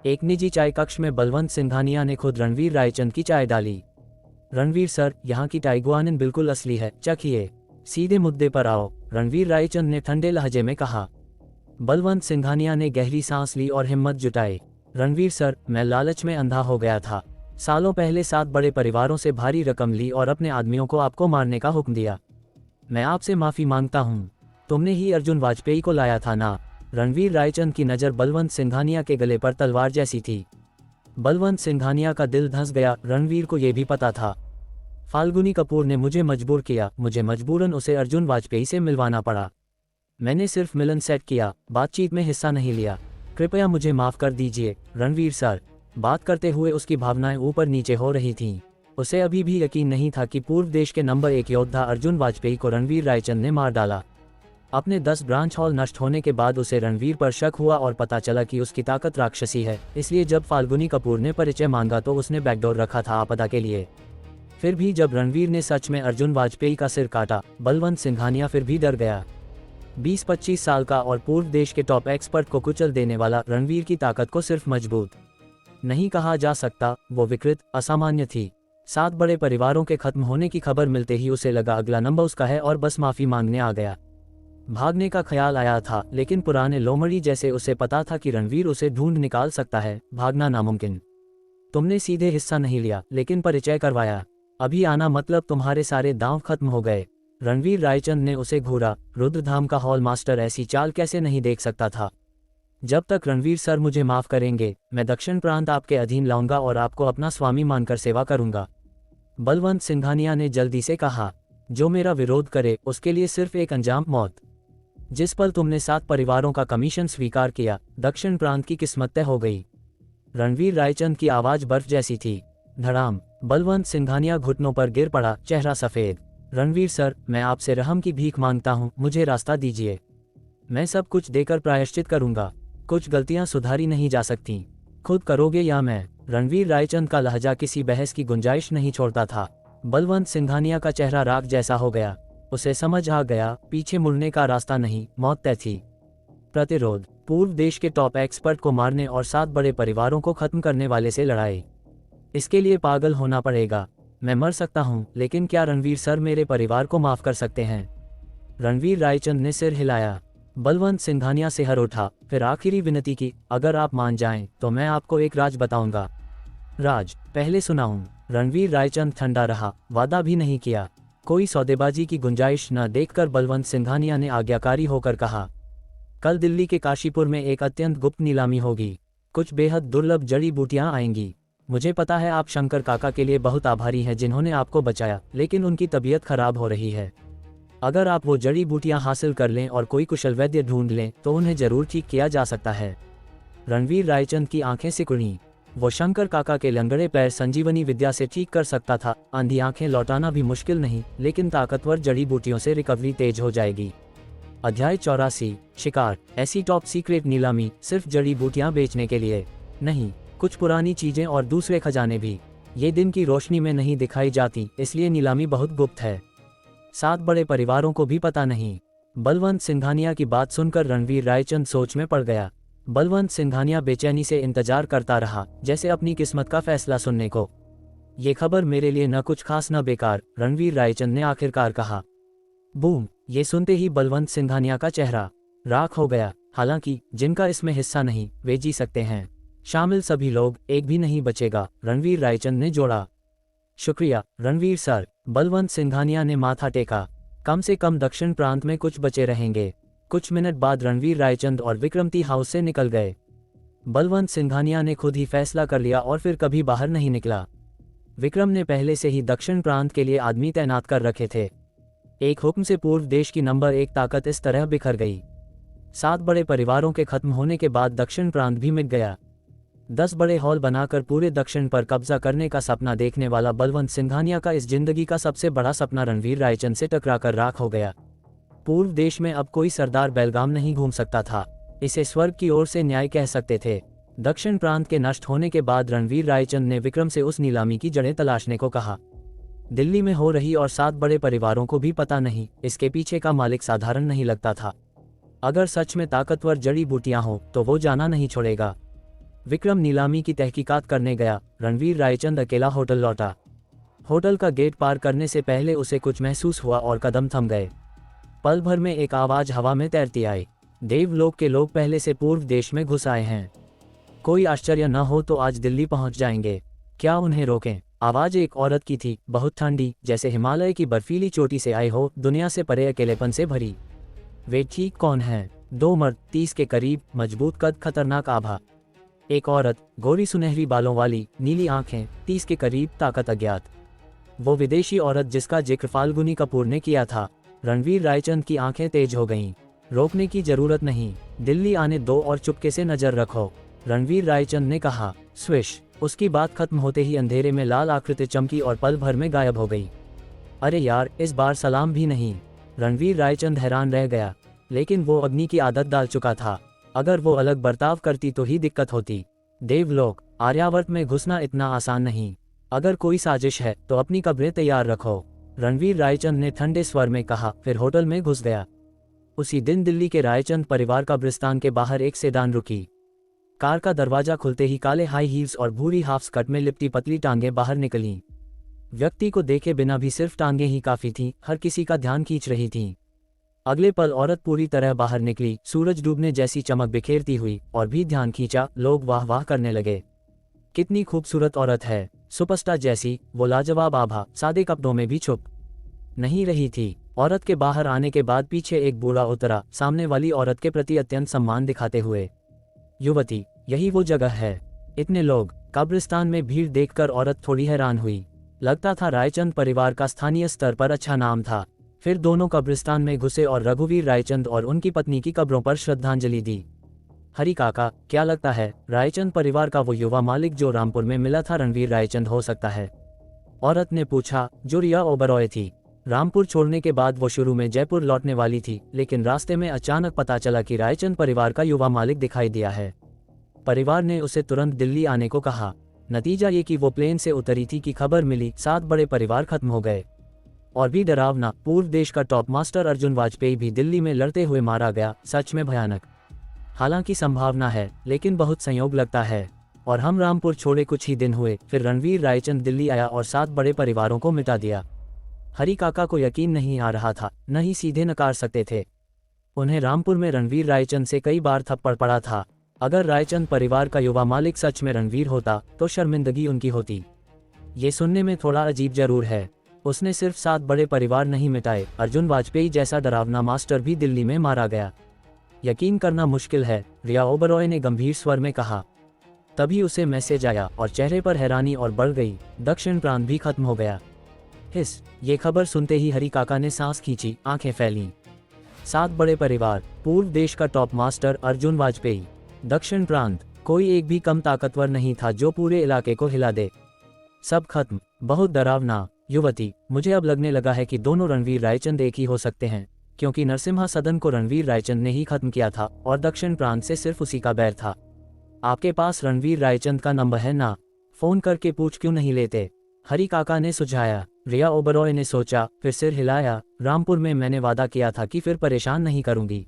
एक निजी चाय कक्ष में बलवंत सिंघानिया ने खुद रणवीर रायचंद की चाय डाली। रणवीर सर, यहाँ की टाइगुआनिन बिल्कुल असली है, चखिए। सीधे मुद्दे पर आओ, रणवीर रायचंद ने ठंडे लहजे में कहा। बलवंत सिंघानिया ने गहरी सांस ली और हिम्मत जुटाई। रणवीर सर, मैं लालच में अंधा हो गया था। सालों पहले 7 बड़े परिवारों से भारी रकम ली और अपने आदमियों को आपको मारने का हुक्म दिया। मैं आपसे माफी मांगता हूँ। तुमने ही अर्जुन वाजपेयी को लाया था ना? रणवीर रायचंद की नज़र बलवंत सिंघानिया के गले पर तलवार जैसी थी। बलवंत सिंघानिया का दिल धंस गया। रणवीर को यह भी पता था, फाल्गुनी कपूर ने मुझे मजबूर किया, मुझे मजबूरन उसे अर्जुन वाजपेयी से मिलवाना पड़ा। मैंने सिर्फ मिलन सेट किया, बातचीत में हिस्सा नहीं लिया। कृपया मुझे माफ कर दीजिए रणवीर सर। बात करते हुए उसकी भावनाएं ऊपर नीचे हो रही थीं। उसे अभी भी यकीन नहीं था कि पूर्व देश के नंबर 1 योद्धा अर्जुन वाजपेयी को रणवीर रायचंद ने मार डाला। अपने 10 ब्रांच हॉल नष्ट होने के बाद उसे रणवीर पर शक हुआ और पता चला कि उसकी ताकत राक्षसी है, इसलिए जब फाल्गुनी कपूर ने परिचय मांगा तो उसने बैकडोर रखा था आपदा के लिए। फिर भी जब रणवीर ने सच में अर्जुन वाजपेयी का सिर काटा, बलवंत सिंघानिया फिर भी डर गया। 20-25 साल का और पूर्व देश के टॉप एक्सपर्ट को कुचल देने वाला रणवीर की ताकत को सिर्फ मजबूत नहीं कहा जा सकता, वो विकृत, असामान्य थी। 7 बड़े परिवारों के खत्म होने की खबर मिलते ही उसे लगा अगला नंबर उसका है और बस माफी मांगने आ गया। भागने का ख्याल आया था, लेकिन पुराने लोमड़ी जैसे उसे पता था कि रणवीर उसे ढूंढ निकाल सकता है, भागना नामुमकिन। तुमने सीधे हिस्सा नहीं लिया, लेकिन परिचय करवाया। अभी आना मतलब तुम्हारे सारे दांव खत्म हो गए। रणवीर रायचंद ने उसे घूरा। रुद्रधाम का हॉल मास्टर ऐसी चाल कैसे नहीं देख सकता था। जब तक रणवीर सर मुझे माफ करेंगे, मैं दक्षिण प्रांत आपके अधीन लाऊंगा और आपको अपना स्वामी मानकर सेवा करूंगा। बलवंत सिंघानिया ने जल्दी से कहा, जो मेरा विरोध करे उसके लिए सिर्फ एक अंजाम, मौत। जिस पल तुमने 7 परिवारों का कमीशन स्वीकार किया, दक्षिण प्रांत की किस्मत तय हो गई। रणवीर रायचंद की आवाज बर्फ जैसी थी। धड़ाम। बलवंत सिंघानिया घुटनों पर गिर पड़ा, चेहरा सफेद। रणवीर सर, मैं आपसे रहम की भीख मांगता हूं, मुझे रास्ता दीजिए। मैं सब कुछ देकर प्रायश्चित करूंगा। कुछ गलतियां सुधारी नहीं जा सकती, खुद करोगे या मैं? रणवीर रायचंद का लहजा किसी बहस की गुंजाइश नहीं छोड़ता था। बलवंत सिंघानिया का चेहरा राख जैसा हो गया। उसे समझ आ गया, पीछे मुड़ने का रास्ता नहीं, मौत तय थी। प्रतिरोध। पूर्व देश के टॉप एक्सपर्ट को मारने और 7 बड़े परिवारों को खत्म करने वाले से लड़ाई। इसके लिए पागल होना पड़ेगा। मैं मर सकता हूं, लेकिन क्या रणवीर सर मेरे परिवार को माफ कर सकते हैं? रणवीर रायचंद ने सिर हिलाया। बलवंत सिंघानिया सिहर उठा, फिर आखिरी विनती की, अगर आप मान जाएं तो मैं आपको एक राज बताऊंगा। राज? पहले सुनाऊं? रणवीर रायचंद ठंडा रहा, वादा भी नहीं किया। कोई सौदेबाजी की गुंजाइश न देखकर बलवंत सिंघानिया ने आज्ञाकारी होकर कहा, कल दिल्ली के काशीपुर में एक अत्यंत गुप्त नीलामी होगी। कुछ बेहद दुर्लभ जड़ी बूटियां आएंगी। मुझे पता है आप शंकर काका के लिए बहुत आभारी हैं जिन्होंने आपको बचाया, लेकिन उनकी तबीयत खराब हो रही है। अगर आप वो जड़ी बूटियां हासिल कर लें और कोई कुशल वैद्य ढूंढ लें तो उन्हें जरूर ठीक किया जा सकता है। रणवीर रायचंद की आंखें सिकुड़ी। वो शंकर काका के लंगड़े पैर संजीवनी विद्या से ठीक कर सकता था। अंधी आंखें लौटाना भी मुश्किल नहीं, लेकिन ताकतवर जड़ी बूटियों से रिकवरी तेज हो जाएगी। अध्याय 84। शिकार। ऐसी टॉप सीक्रेट नीलामी सिर्फ जड़ी बूटियां बेचने के लिए नहीं, कुछ पुरानी चीजें और दूसरे खजाने भी। ये दिन की रोशनी में नहीं दिखाई जाती, इसलिए नीलामी बहुत गुप्त है। 7 बड़े परिवारों को भी पता नहीं। बलवंत सिंघानिया की बात सुनकर रणवीर रायचंद सोच में पड़ गया। बलवंत सिंघानिया बेचैनी से इंतजार करता रहा, जैसे अपनी किस्मत का फैसला सुनने को। ये खबर मेरे लिए न कुछ खास न बेकार, रणवीर रायचंद ने आखिरकार कहा। बूम। ये सुनते ही बलवंत सिंघानिया का चेहरा राख हो गया। हालांकि जिनका इसमें हिस्सा नहीं, वे जी सकते हैं। शामिल सभी लोग, एक भी नहीं बचेगा, रणवीर रायचंद ने जोड़ा। शुक्रिया रणवीर सर। बलवंत सिंघानिया ने माथा टेका। कम से कम दक्षिण प्रांत में कुछ बचे रहेंगे। कुछ मिनट बाद रणवीर रायचंद और विक्रम टी हाउस से निकल गए। बलवंत सिंघानिया ने खुद ही फैसला कर लिया और फिर कभी बाहर नहीं निकला। विक्रम ने पहले से ही दक्षिण प्रांत के लिए आदमी तैनात कर रखे थे। एक हुक्म से पूर्व देश की नंबर 1 ताकत इस तरह बिखर गई। 7 बड़े परिवारों के खत्म होने के बाद दक्षिण प्रांत भी मिट गया। 10 बड़े हॉल बनाकर पूरे दक्षिण पर कब्जा करने का सपना देखने वाला बलवंत सिंघानिया का इस जिंदगी का सबसे बड़ा सपना रणवीर रायचंद से टकराकर राख हो गया। पूर्व देश में अब कोई सरदार बेलगाम नहीं घूम सकता था। इसे स्वर्ग की ओर से न्याय कह सकते थे। दक्षिण प्रांत के नष्ट होने के बाद रणवीर रायचंद ने विक्रम से उस नीलामी की जड़ें तलाशने को कहा। दिल्ली में हो रही और 7 बड़े परिवारों को भी पता नहीं, इसके पीछे का मालिक साधारण नहीं लगता था। अगर सच में ताकतवर जड़ी बूटियां हो तो वो जाना नहीं छोड़ेगा। विक्रम नीलामी की तहकीकात करने गया। रणवीर रायचंद अकेला होटल लौटा। होटल का गेट पार करने से पहले उसे कुछ महसूस हुआ और कदम थम गए। पल भर में एक आवाज हवा में तैरती आई। देवलोक के लोग पहले से पूर्व देश में घुस आए हैं। कोई आश्चर्य न हो तो आज दिल्ली पहुंच जाएंगे। क्या उन्हें रोकें? आवाज एक औरत की थी, बहुत ठंडी, जैसे हिमालय की बर्फीली चोटी से आई हो, दुनिया से परे अकेलेपन से भरी। वे ठीक कौन हैं? 2 मर्द, 30 के करीब, मजबूत कद, खतरनाक आभा। एक औरत, गोरी सुनहरी बालों वाली, नीली आंखें, 30 के करीब, ताकत अज्ञात। वो विदेशी औरत जिसका जिक्र फाल्गुनी कपूर ने किया था। रणवीर रायचंद की आंखें तेज हो गईं। रोकने की जरूरत नहीं, दिल्ली आने दो और चुपके से नजर रखो, रणवीर रायचंद ने कहा। स्विश। उसकी बात खत्म होते ही अंधेरे में लाल आकृति चमकी और पल भर में गायब हो गई। अरे यार, इस बार सलाम भी नहीं। रणवीर रायचंद हैरान रह गया। लेकिन वो अग्नि की आदत डाल चुका था। अगर वो अलग बर्ताव करती तो ही दिक्कत होती। देवलोक आर्यावर्त में घुसना इतना आसान नहीं। अगर कोई साजिश है तो अपनी कब्रें तैयार रखो, रणवीर रायचंद ने ठंडे स्वर में कहा, फिर होटल में घुस गया। उसी दिन दिल्ली के रायचंद परिवार कब्रिस्तान के बाहर एक सेडान रुकी। कार का दरवाजा खुलते ही काले हाई हील्स और भूरी हाफ स्कर्ट में लिपटी पतली टांगें बाहर निकलीं। व्यक्ति को देखे बिना भी सिर्फ टांगें ही काफी थीं, हर किसी का ध्यान खींच रही थीं। अगले पल औरत पूरी तरह बाहर निकली, सूरज डूबने जैसी चमक बिखेरती हुई, और भी ध्यान खींचा। लोग वाह वाह करने लगे। कितनी खूबसूरत औरत है, सुपरस्टार जैसी। वो लाजवाब आभा सादे कपड़ों में भी छुप नहीं रही थी। औरत के बाहर आने के बाद पीछे एक बूढ़ा उतरा, सामने वाली औरत के प्रति अत्यंत सम्मान दिखाते हुए। युवती, यही वो जगह है। इतने लोग, कब्रिस्तान में भीड़ देखकर औरत थोड़ी हैरान हुई। लगता था रायचंद परिवार का स्थानीय स्तर पर अच्छा नाम था। फिर दोनों कब्रिस्तान में घुसे और रघुवीर रायचंद और उनकी पत्नी की कब्रों पर श्रद्धांजलि दी। हरी काका, क्या लगता है रायचंद परिवार का वो युवा मालिक जो रामपुर में मिला था रणवीर रायचंद हो सकता है? औरत ने पूछा, जो रिया ओबरॉय थी। रामपुर छोड़ने के बाद वो शुरू में जयपुर लौटने वाली थी, लेकिन रास्ते में अचानक पता चला कि रायचंद परिवार का युवा मालिक दिखाई दिया है। परिवार ने उसे तुरंत दिल्ली आने को कहा। नतीजा ये कि वो प्लेन से उतरी थी कि खबर मिली 7 बड़े परिवार खत्म हो गए। और भी डरावना, पूर्व देश का टॉप मास्टर अर्जुन वाजपेयी भी दिल्ली में लड़ते हुए मारा गया। सच में भयानक। हालांकि संभावना है, लेकिन बहुत संयोग लगता है। और हम रामपुर छोड़े कुछ ही दिन हुए, फिर रणवीर रायचंद दिल्ली आया और 7 बड़े परिवारों को मिटा दिया। हरी काका को यकीन नहीं आ रहा था, न ही सीधे नकार सकते थे। उन्हें रामपुर में रणवीर रायचंद से कई बार थप्पड़ पड़ा था। अगर रायचंद परिवार का युवा मालिक सच में रणवीर होता तो शर्मिंदगी उनकी होती। ये सुनने में थोड़ा अजीब जरूर है। उसने सिर्फ 7 बड़े परिवार नहीं मिटाए, अर्जुन वाजपेयी जैसा डरावना मास्टर भी दिल्ली में मारा गया। यकीन करना मुश्किल है, रिया ओबरॉय ने गंभीर स्वर में कहा। तभी उसे मैसेज आया और चेहरे पर हैरानी और बढ़ गई। दक्षिण प्रांत भी खत्म हो गया। ये खबर सुनते ही हरी काका ने सांस खींची, आंखें फैलीं। 7 बड़े परिवार, पूर्व देश का टॉप मास्टर अर्जुन वाजपेयी, दक्षिण प्रांत, कोई एक भी कम ताकतवर नहीं था जो पूरे इलाके को हिला दे। सब खत्म। बहुत डरावना। युवती, मुझे अब लगने लगा है कि दोनों रणवीर रायचंद एक ही हो सकते हैं, क्योंकि नरसिम्हा सदन को रणवीर रायचंद ने ही खत्म किया था और दक्षिण प्रांत से सिर्फ उसी का बैर था। आपके पास रणवीर रायचंद का नंबर है ना? फोन करके पूछ क्यों नहीं लेते? हरी काका ने सुझाया। रिया ओबरॉय ने सोचा, फिर सिर हिलाया। रामपुर में मैंने वादा किया था कि फिर परेशान नहीं करूंगी।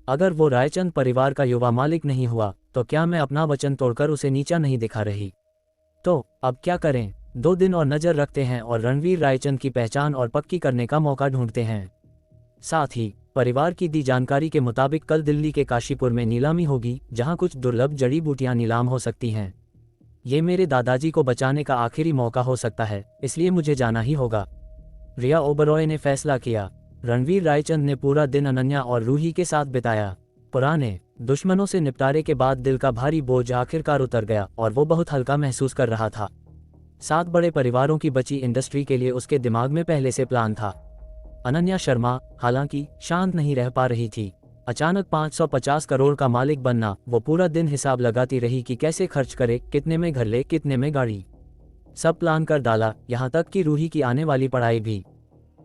अगर वो रायचंद परिवार का युवा मालिक नहीं हुआ तो क्या मैं अपना वचन तोड़कर उसे नीचा नहीं दिखा रही? तो अब क्या करें? 2 दिन और नजर रखते हैं और रणवीर रायचंद की पहचान और पक्की करने का मौका ढूंढते हैं। साथ ही परिवार की दी जानकारी के मुताबिक कल दिल्ली के काशीपुर में नीलामी होगी, जहां कुछ दुर्लभ जड़ी बूटियां नीलाम हो सकती हैं। ये मेरे दादाजी को बचाने का आखिरी मौका हो सकता है, इसलिए मुझे जाना ही होगा। रिया ओबरॉय ने फैसला किया। रणवीर रायचंद ने पूरा दिन अनन्या और रूही के साथ बिताया। पुराने दुश्मनों से निपटारे के बाद दिल का भारी बोझ आखिरकार उतर गया और वो बहुत हल्का महसूस कर रहा था। 7 बड़े परिवारों की बची इंडस्ट्री के लिए उसके दिमाग में पहले से प्लान था। अनन्या शर्मा, हालांकि, शांत नहीं रह पा रही थी। अचानक 550 करोड़ का मालिक बनना, वो पूरा दिन हिसाब लगाती रही कि कैसे खर्च करे, कितने में घर ले, कितने में गाड़ी। सब प्लान कर डाला, यहाँ तक कि रूही की आने वाली पढ़ाई भी।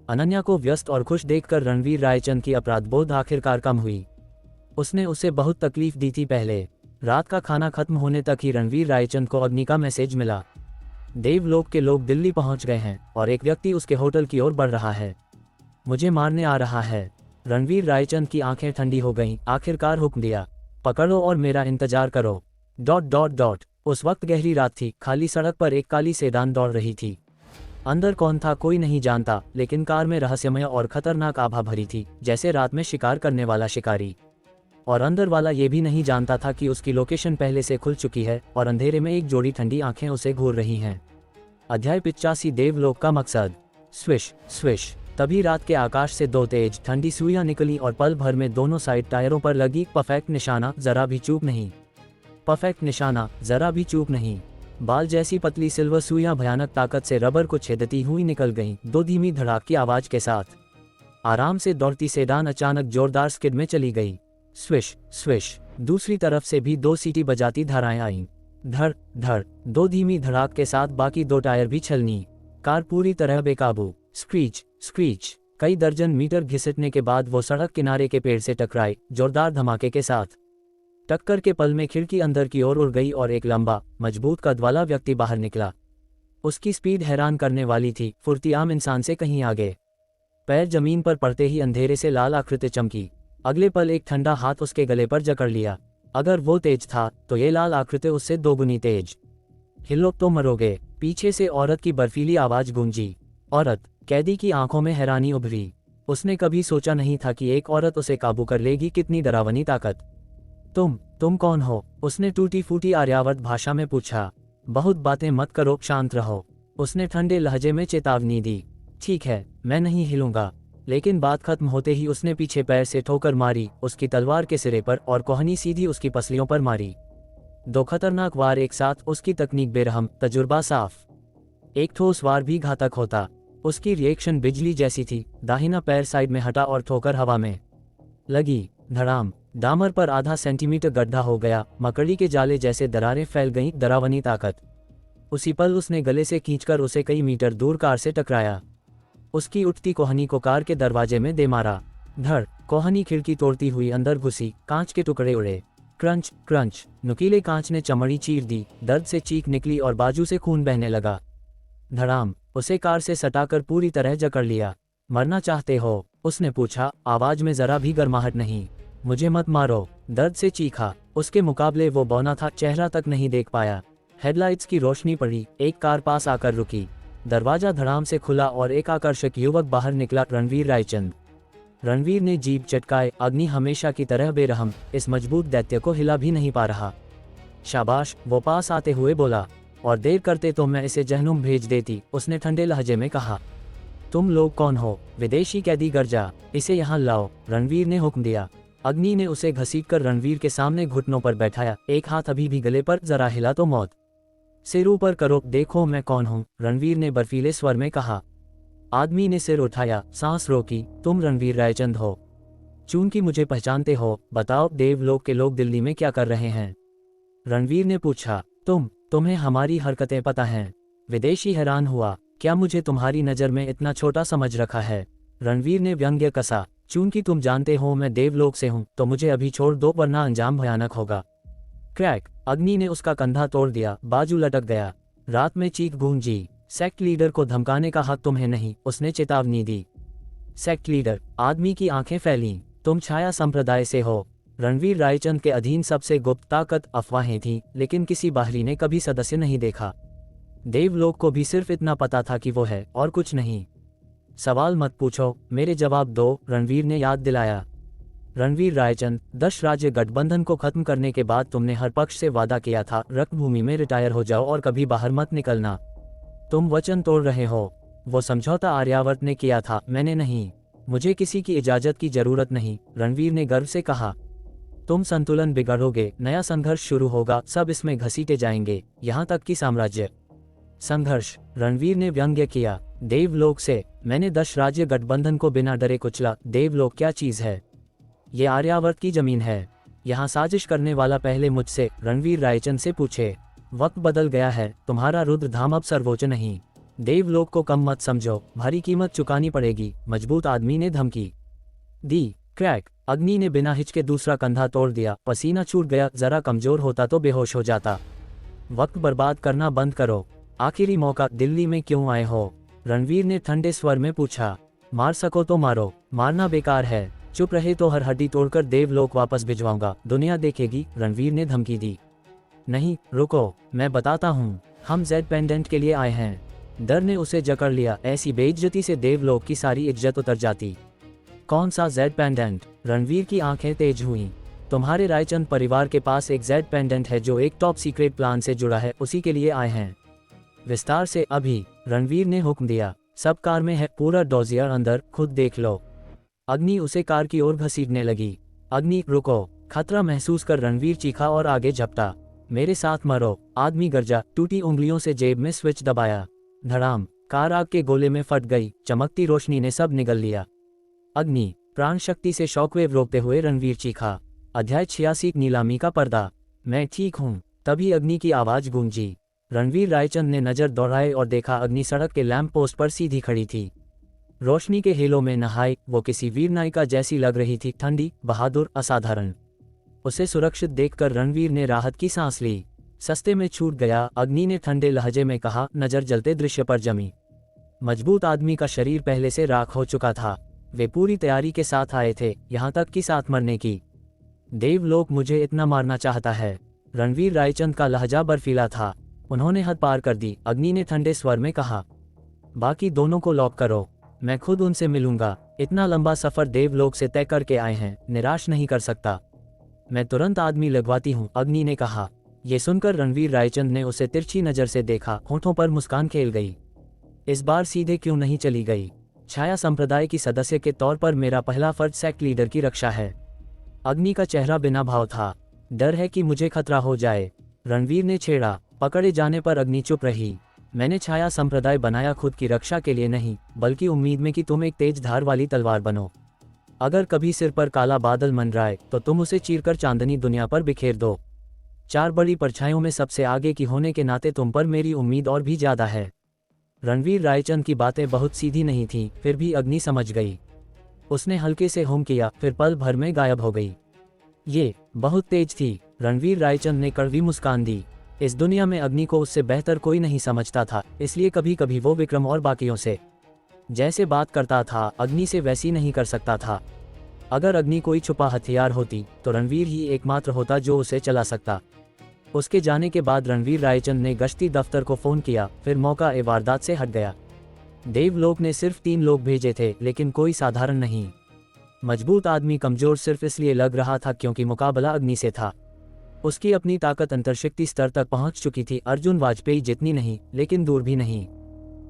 अनन्या को व्यस्त और खुश देखकर रणवीर रायचंद की अपराधबोध आखिरकार कम हुई। उसने उसे बहुत तकलीफ दी थी पहले। रात का खाना खत्म होने तक ही रणवीर रायचंद को अग्नि का मैसेज मिला। देवलोक के लोग दिल्ली पहुंच गए हैं और एक व्यक्ति उसके होटल की ओर बढ़ रहा है। मुझे मारने आ रहा है। रणवीर रायचंद की आंखें ठंडी हो गईं। आखिरकार हुक्म दिया, पकड़ो और मेरा इंतजार करो। ... उस वक्त गहरी रात थी। खाली सड़क पर एक काली सेडान दौड़ रही थी। अंदर कौन था कोई नहीं जानता, लेकिन कार में रहस्यमय और खतरनाक आभा भरी थी, जैसे रात में शिकार करने वाला शिकारी। और अंदर वाला ये भी नहीं जानता था कि उसकी लोकेशन पहले से खुल चुकी है और अंधेरे में एक जोड़ी ठंडी आंखें उसे घूर रही हैं। अध्याय 85 देवलोक का मकसद। Swish swish. तभी रात के आकाश से 2 तेज ठंडी सुइयां निकली और पल भर में दोनों साइड टायरों पर लगी। परफेक्ट निशाना, जरा भी चूक नहीं। परफेक्ट निशाना, जरा भी चूक नहीं। बाल जैसी पतली सिल्वर सुइयां भयानक ताकत से रबर को छेदती हुई निकल गईं, 2 धीमी धड़ाक की आवाज के साथ। आराम से दौड़ती सेडान अचानक जोरदार स्किड में चली गई। Swish swish. दूसरी तरफ से भी 2 सीटी बजाती धाराएं आईं। धड़ धड़। 2 धीमी धड़ाक के साथ बाकी 2 टायर भी छलनी। कार पूरी तरह बेकाबू। Screech screech. कई दर्जन मीटर घिसटने के बाद वो सड़क किनारे के पेड़ से टकराई, जोरदार धमाके के साथ। टक्कर के पल में खिड़की अंदर की ओर उड़ गई और एक लंबा, मजबूत कद वाला व्यक्ति बाहर निकला। उसकी स्पीड हैरान करने वाली थी, फुर्ती आम इंसान से कहीं आगे। पैर जमीन पर पड़ते ही अंधेरे से लाल आकृति चमकी। अगले पल एक ठंडा हाथ उसके गले पर जकड़ लिया। अगर वो तेज था तो ये लाल आकृति उससे दोगुनी तेज। हिलो तो मरोगे, पीछे से औरत की बर्फीली आवाज गूंजी। औरत। कैदी की आंखों में हैरानी उभरी। उसने कभी सोचा नहीं था कि एक औरत उसे काबू कर लेगी। कितनी डरावनी ताकत। तुम कौन हो? उसने टूटी फूटी आर्यावर्त भाषा में पूछा। बहुत बातें मत करो, शांत रहो, उसने ठंडे लहजे में चेतावनी दी। ठीक है, मैं नहीं हिलूंगा। लेकिन बात खत्म होते ही उसने पीछे पैर से ठोकर मारी, उसकी तलवार के सिरे पर, और कोहनी सीधी उसकी पसलियों पर मारी। दो खतरनाक वार एक साथ। उसकी तकनीक बेरहम, तजुर्बा साफ। एक ठोस वार भी घातक होता। उसकी रिएक्शन बिजली जैसी थी। दाहिना पैर साइड में हटा और ठोकर हवा में लगी। धड़ाम। डामर पर आधा सेंटीमीटर गड्ढा हो गया। मकड़ी के जाले जैसे दरारें फैल गईं। डरावनी ताकत। उसी पल उसने गले से खींचकर उसे कई मीटर दूर कार से टकराया। उसकी उठती कोहनी को कार के दरवाजे में दे मारा। धड़। कोहनी खिड़की तोड़ती हुई अंदर घुसी। कांच के टुकड़े उड़े। Crunch crunch. नुकीले कांच ने चमड़ी चीर दी। दर्द से चीख निकली और बाजू से खून बहने लगा। धड़ाम। उसे कार से सटाकर पूरी तरह जकड़ लिया। मरना चाहते हो? उसने पूछा, आवाज में जरा भी गर्माहट नहीं। मुझे मत मारो, दर्द से चीखा। उसके मुकाबले वो बौना था, चेहरा तक नहीं देख पाया। हेडलाइट्स की रोशनी पड़ी। एक कार पास आकर रुकी। दरवाजा धड़ाम से खुला और एक आकर्षक युवक बाहर निकला। रणवीर रायचंद। रणवीर ने जीभ चटकाए। अग्नि हमेशा की तरह बेरहम, इस मजबूत दैत्य को हिला भी नहीं पा रहा। शाबाश, वो पास आते हुए बोला। और देर करते तो मैं इसे जहनुम भेज देती, उसने ठंडे लहजे में कहा। तुम लोग कौन हो? विदेशी कैदी गर्जा। इसे यहाँ लाओ, रणवीर ने हुक्म दिया। अग्नि ने उसे घसीटकर रणवीर के सामने घुटनों पर बैठाया। एक हाथ अभी भी गले पर, जरा हिला तो मौत। सिर ऊपर करो, देखो मैं कौन हूँ, रणवीर ने बर्फीले स्वर में कहा। आदमी ने सिर उठाया, सांस रोकी। तुम रणवीर रायचंद हो? चूंकि मुझे पहचानते हो, बताओ देवलोक के लोग दिल्ली में क्या कर रहे हैं? रणवीर ने पूछा। तुम्हें हमारी हरकतें पता हैं? विदेशी हैरान हुआ। क्या मुझे तुम्हारी नज़र में इतना छोटा समझ रखा है? रणवीर ने व्यंग्य कसा। चूंकि तुम जानते हो मैं देवलोक से हूं, तो मुझे अभी छोड़ दो, वरना अंजाम भयानक होगा। क्रैक। अग्नि ने उसका कंधा तोड़ दिया। बाजू लटक गया। रात में चीख गूंजी। सेक्ट लीडर को धमकाने का हक तुम्हें नहीं, उसने चेतावनी दी। Sect leader? आदमी की आंखें फैलीं। तुम छाया संप्रदाय से हो। रणवीर रायचंद के अधीन सबसे गुप्त ताकत अफवाहें थीं, लेकिन किसी बाहरी ने कभी सदस्य नहीं देखा। देवलोक को भी सिर्फ इतना पता था कि वो है, और कुछ नहीं। सवाल मत पूछो, मेरे जवाब दो, रणवीर ने याद दिलाया। रणवीर रायचंद, 10 राज्य गठबंधन को खत्म करने के बाद तुमने हर पक्ष से वादा किया था, रक्तभूमि में रिटायर हो जाओ और कभी बाहर मत निकलना। तुम वचन तोड़ रहे हो। वो समझौता आर्यावर्त ने किया था, मैंने नहीं। मुझे किसी की इजाजत की जरूरत नहीं, रणवीर ने गर्व से कहा। तुम संतुलन बिगड़ोगे, नया संघर्ष शुरू होगा, सब इसमें घसीटे जाएंगे, यहाँ तक कि साम्राज्य। संघर्ष? रणवीर ने व्यंग्य किया। देवलोक से? मैंने 10 राज्य गठबंधन को बिना डरे कुचला। देवलोक क्या चीज है? ये आर्यावर्त की जमीन है। यहाँ साजिश करने वाला पहले मुझसे, रणवीर रायचंद से पूछे। वक्त बदल गया है, तुम्हारा रुद्रधाम अब सर्वोच्च नहीं। देवलोक को कम मत समझो, भारी कीमत चुकानी पड़ेगी, मजबूत आदमी ने धमकी दी। क्रैक। अग्नि ने बिना हिचके दूसरा कंधा तोड़ दिया। पसीना छूट गया। जरा कमजोर होता तो बेहोश हो जाता। वक्त बर्बाद करना बंद करो। आखिरी मौका। दिल्ली में क्यों आए हो? रणवीर ने ठंडे स्वर में पूछा। मार सको तो मारो, मारना बेकार है। चुप रहे तो हर हड्डी तोड़कर देवलोक वापस भिजवाऊंगा, दुनिया देखेगी, रणवीर ने धमकी दी। नहीं, रुको, मैं बताता हूँ। हम जेड पेंडेंट के लिए आए हैं। डर ने उसे जकड़ लिया। ऐसी बेइज्जती से देवलोक की सारी इज्जत उतर जाती। कौन सा जेड पेंडेंट? रणवीर की आंखें तेज हुईं। तुम्हारे रायचंद परिवार के पास एक जेड पेंडेंट है जो एक टॉप सीक्रेट प्लान से जुड़ा है, उसी के लिए आए हैं। विस्तार से अभी, रणवीर ने हुक्म दिया। सब कार में है, पूरा डोजियर अंदर, खुद देख लो। अग्नि उसे कार की ओर घसीटने लगी। अग्नि, रुको। खतरा महसूस कर रणवीर चीखा और आगे झपटा। मेरे साथ मरो, आदमी गरजा। टूटी उंगलियों से जेब में स्विच दबाया। धड़ाम। कार आग के गोले में फट गई। चमकती रोशनी ने सब निगल लिया। अग्नि। प्राण शक्ति से शॉकवेव रोकते हुए रणवीर चीखा। अध्याय 86। नीलामी का पर्दा। मैं ठीक हूँ। तभी अग्नि की आवाज गूंजी। रणवीर रायचंद ने नजर दौड़ाई और देखा, अग्नि सड़क के लैंप पोस्ट पर सीधी खड़ी थी। रोशनी के हेलो में नहाई वो किसी वीर नायिका जैसी लग रही थी, ठंडी, बहादुर, असाधारण। उसे सुरक्षित देखकर रणवीर ने राहत की सांस ली। सस्ते में छूट गया, अग्नि ने ठंडे लहजे में कहा, नजर जलते दृश्य पर जमी। मजबूत आदमी का शरीर पहले से राख हो चुका था। वे पूरी तैयारी के साथ आए थे, यहाँ तक कि साथ मरने की। देवलोक मुझे इतना मारना चाहता है। रणवीर रायचंद का लहजा बर्फीला था। उन्होंने हद पार कर दी। अग्नि ने ठंडे स्वर में कहा, बाकी दोनों को लॉक करो, मैं खुद उनसे मिलूंगा। इतना लंबा सफर देवलोक से तय करके आए हैं, निराश नहीं कर सकता। मैं तुरंत आदमी लगवाती हूँ, अग्नि ने कहा। ये सुनकर रणवीर रायचंद ने उसे तिरछी नजर से देखा, होठों पर मुस्कान खेल गई। इस बार सीधे क्यों नहीं चली गई? छाया संप्रदाय की सदस्य के तौर पर मेरा पहला फर्ज सेक्ट लीडर की रक्षा है। अग्नि का चेहरा बिना भाव था। डर है कि मुझे खतरा हो जाए, रणवीर ने छेड़ा। पकड़े जाने पर अग्नि चुप रही। मैंने छाया संप्रदाय बनाया खुद की रक्षा के लिए नहीं, बल्कि उम्मीद में कि तुम एक तेज धार वाली तलवार बनो। अगर कभी सिर पर काला बादल मंडराए तो तुम उसे चीरकर चांदनी दुनिया पर बिखेर दो। 4 बड़ी परछाइयों में सबसे आगे की होने के नाते तुम पर मेरी उम्मीद और भी ज्यादा है। रणवीर रायचंद की बातें बहुत सीधी नहीं थीं, फिर भी अग्नि समझ गई। उसने हल्के से हुम किया, फिर पल भर में गायब हो गई। ये बहुत तेज थी। रणवीर रायचंद ने कड़वी मुस्कान दी। इस दुनिया में अग्नि को उससे बेहतर कोई नहीं समझता था, इसलिए कभी कभी वो विक्रम और बाकियों से जैसे बात करता था, अग्नि से वैसी नहीं कर सकता था। अगर अग्नि कोई छुपा हथियार होती तो रणवीर ही एकमात्र होता जो उसे चला सकता। उसके जाने के बाद रणवीर रायचंद ने गश्ती दफ्तर को फोन किया, फिर मौका ए वारदात से हट गया। देवलोक ने सिर्फ 3 लोग भेजे थे, लेकिन कोई साधारण नहीं। मजबूत आदमी कमजोर सिर्फ इसलिए लग रहा था क्योंकि मुकाबला अग्नि से था। उसकी अपनी ताकत अंतर्शक्ति स्तर तक पहुंच चुकी थी, अर्जुन वाजपेयी जितनी नहीं, लेकिन दूर भी नहीं।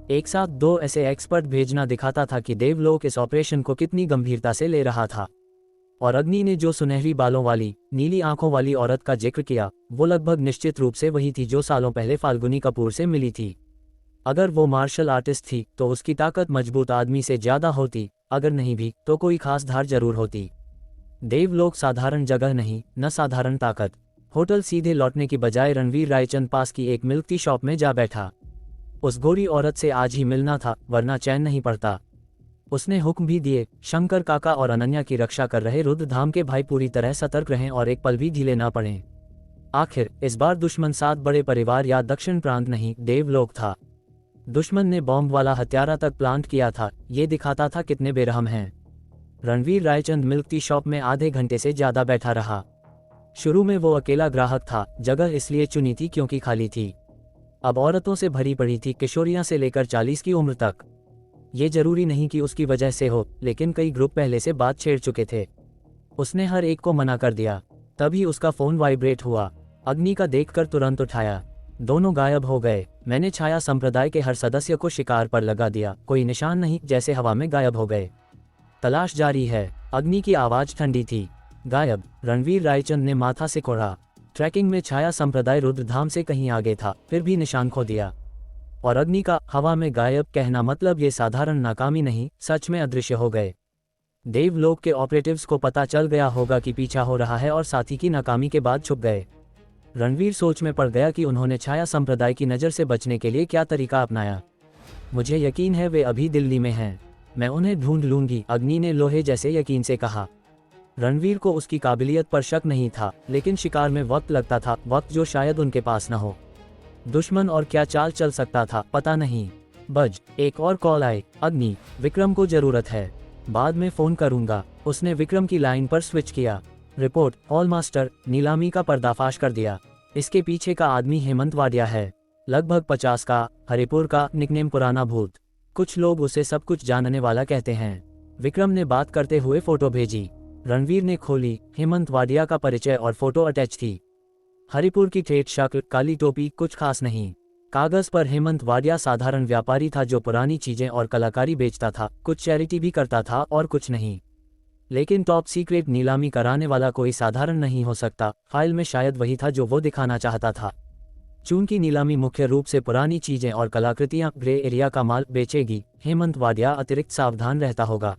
एक साथ 2 ऐसे एक्सपर्ट भेजना दिखाता था कि देवलोक इस ऑपरेशन को कितनी गंभीरता से ले रहा था। और अग्नि ने जो सुनहरी बालों वाली, नीली आंखों वाली औरत का जिक्र किया, वो लगभग निश्चित रूप से वही थी जो सालों पहले फाल्गुनी कपूर से मिली थी। अगर वो मार्शल आर्टिस्ट थी तो उसकी ताकत मजबूत आदमी से ज्यादा होती, अगर नहीं भी तो कोई खास धार जरूर होती। देवलोक साधारण जगह नहीं, न साधारण ताकत। होटल सीधे लौटने की बजाय रणवीर रायचंद पास की एक मिल्क टी शॉप में जा बैठा। उस गोरी औरत से आज ही मिलना था, वरना चैन नहीं पड़ता। उसने हुक्म भी दिए, शंकर काका और अनन्या की रक्षा कर रहे रुद्रधाम के भाई पूरी तरह सतर्क रहें और एक पल भी ढीले ना पड़ें। आखिर इस बार दुश्मन 7 बड़े परिवार या दक्षिण प्रांत नहीं, देवलोक था। दुश्मन ने बॉम्ब वाला हत्यारा तक प्लांट किया था। ये दिखाता था कितने बेरहम हैं। Ranveer Raichand milk tea shop में आधे घंटे से ज्यादा बैठा रहा। शुरू में वो अकेला ग्राहक था, जगह इसलिए चुनी थी क्योंकि खाली थी। अब औरतों से भरी पड़ी थी, किशोरियां से लेकर 40 की उम्र तक। ये जरूरी नहीं कि उसकी वजह से हो, लेकिन कई ग्रुप पहले से बात छेड़ चुके थे। उसने हर एक को मना कर दिया। तभी उसका फोन वाइब्रेट हुआ। अग्नि का देखकर तुरंत उठाया। दोनों गायब हो गए। मैंने छाया संप्रदाय के हर सदस्य को शिकार पर लगा दिया, कोई निशान नहीं, जैसे हवा में गायब हो गए। तलाश जारी है। अग्नि की आवाज ठंडी थी। गायब। रणवीर रायचंद ने माथा से कोड़ा। ट्रैकिंग में छाया संप्रदाय रुद्रधाम से कहीं आगे था, फिर भी निशान खो दिया। और अग्नि का हवा में गायब कहना मतलब ये साधारण नाकामी नहीं, सच में अदृश्य हो गए। देवलोक के ऑपरेटिव्स को पता चल गया होगा कि पीछा हो रहा है और साथी की नाकामी के बाद छुप गए। रणवीर सोच में पड़ गया कि उन्होंने छाया संप्रदाय की नज़र से बचने के लिए क्या तरीका अपनाया। मुझे यकीन है वे अभी दिल्ली में हैं। मैं उन्हें ढूंढ लूंगी, अग्नि ने लोहे जैसे यकीन से कहा। रणवीर को उसकी काबिलियत पर शक नहीं था, लेकिन शिकार में वक्त लगता था, वक्त जो शायद उनके पास न हो। दुश्मन और क्या चाल चल सकता था पता नहीं। एक और कॉल आई। अग्नि, विक्रम को जरूरत है, बाद में फोन करूंगा। उसने विक्रम की लाइन पर स्विच किया। रिपोर्ट, हॉल मास्टर, नीलामी का पर्दाफाश कर दिया। इसके पीछे का आदमी हेमंत वाडिया है, लगभग 50 का, हरिपुर का, निकनेम पुराना भूत। कुछ लोग उसे सब कुछ जानने वाला कहते हैं। विक्रम ने बात करते हुए फोटो भेजी। रणवीर ने खोली। हेमंत वाडिया का परिचय और फोटो अटैच थी। हरिपुर की ठेठ शक्ल, काली टोपी, कुछ खास नहीं। कागज पर हेमंत वाडिया साधारण व्यापारी था जो पुरानी चीजें और कलाकारी बेचता था, कुछ चैरिटी भी करता था और कुछ नहीं। लेकिन टॉप सीक्रेट नीलामी कराने वाला कोई साधारण नहीं हो सकता। फाइल में शायद वही था जो वो दिखाना चाहता था। चूंकि नीलामी मुख्य रूप से पुरानी चीजें और कलाकृतियां, ग्रे एरिया का माल बेचेगी, हेमंत वाडिया अतिरिक्त सावधान रहता होगा।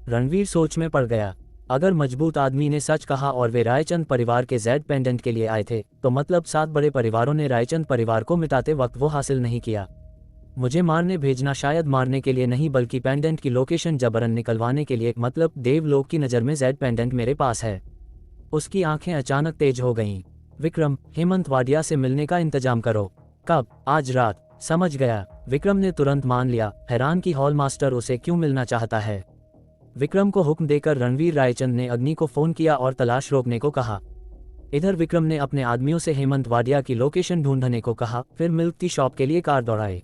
रणवीर सोच में पड़ गया। अगर मजबूत आदमी ने सच कहा और वे रायचंद परिवार के जेड पेंडेंट के लिए आए थे, तो मतलब 7 बड़े परिवारों ने रायचंद परिवार को मिटाते वक्त वो हासिल नहीं किया। मुझे मारने भेजना शायद मारने के लिए नहीं बल्कि पेंडेंट की लोकेशन जबरन निकलवाने के लिए, मतलब देवलोक की नज़र में जेड पेंडेंट मेरे पास है। उसकी आंखें अचानक तेज हो गईं। विक्रम, हेमंत वाडिया से मिलने का इंतजाम करो। कब? आज रात। समझ गया। विक्रम ने तुरंत मान लिया, हैरान कि हॉल मास्टर उसे क्यों मिलना चाहता है। विक्रम को हुक्म देकर रणवीर रायचंद ने अग्नि को फोन किया और तलाश रोकने को कहा। इधर विक्रम ने अपने आदमियों से हेमंत वाडिया की लोकेशन ढूंढने को कहा, फिर मिल्क टी शॉप के लिए कार दौड़ाए।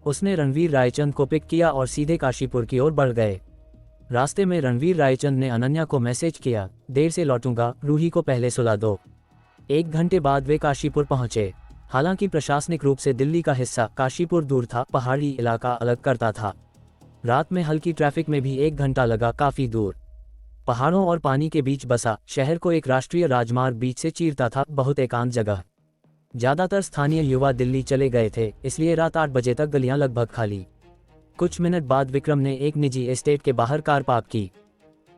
उसने रणवीर रायचंद को पिक किया और सीधे काशीपुर की ओर बढ़ गए। रास्ते में रणवीर रायचंद ने अनन्या को मैसेज किया, देर से लौटूंगा, रूही को पहले सुला दो। 1 घंटे बाद वे काशीपुर पहुंचे। हालांकि प्रशासनिक रूप से दिल्ली का हिस्सा काशीपुर दूर था, पहाड़ी इलाका अलग करता था। रात में हल्की ट्रैफिक में भी 1 घंटा लगा, काफी दूर। पहाड़ों और पानी के बीच बसा शहर को एक राष्ट्रीय राजमार्ग बीच से चीरता था, बहुत एकांत जगह। ज्यादातर स्थानीय युवा दिल्ली चले गए थे, इसलिए रात 8 बजे तक गलियां लगभग खाली। कुछ मिनट बाद विक्रम ने एक निजी एस्टेट के बाहर कार पार्क की।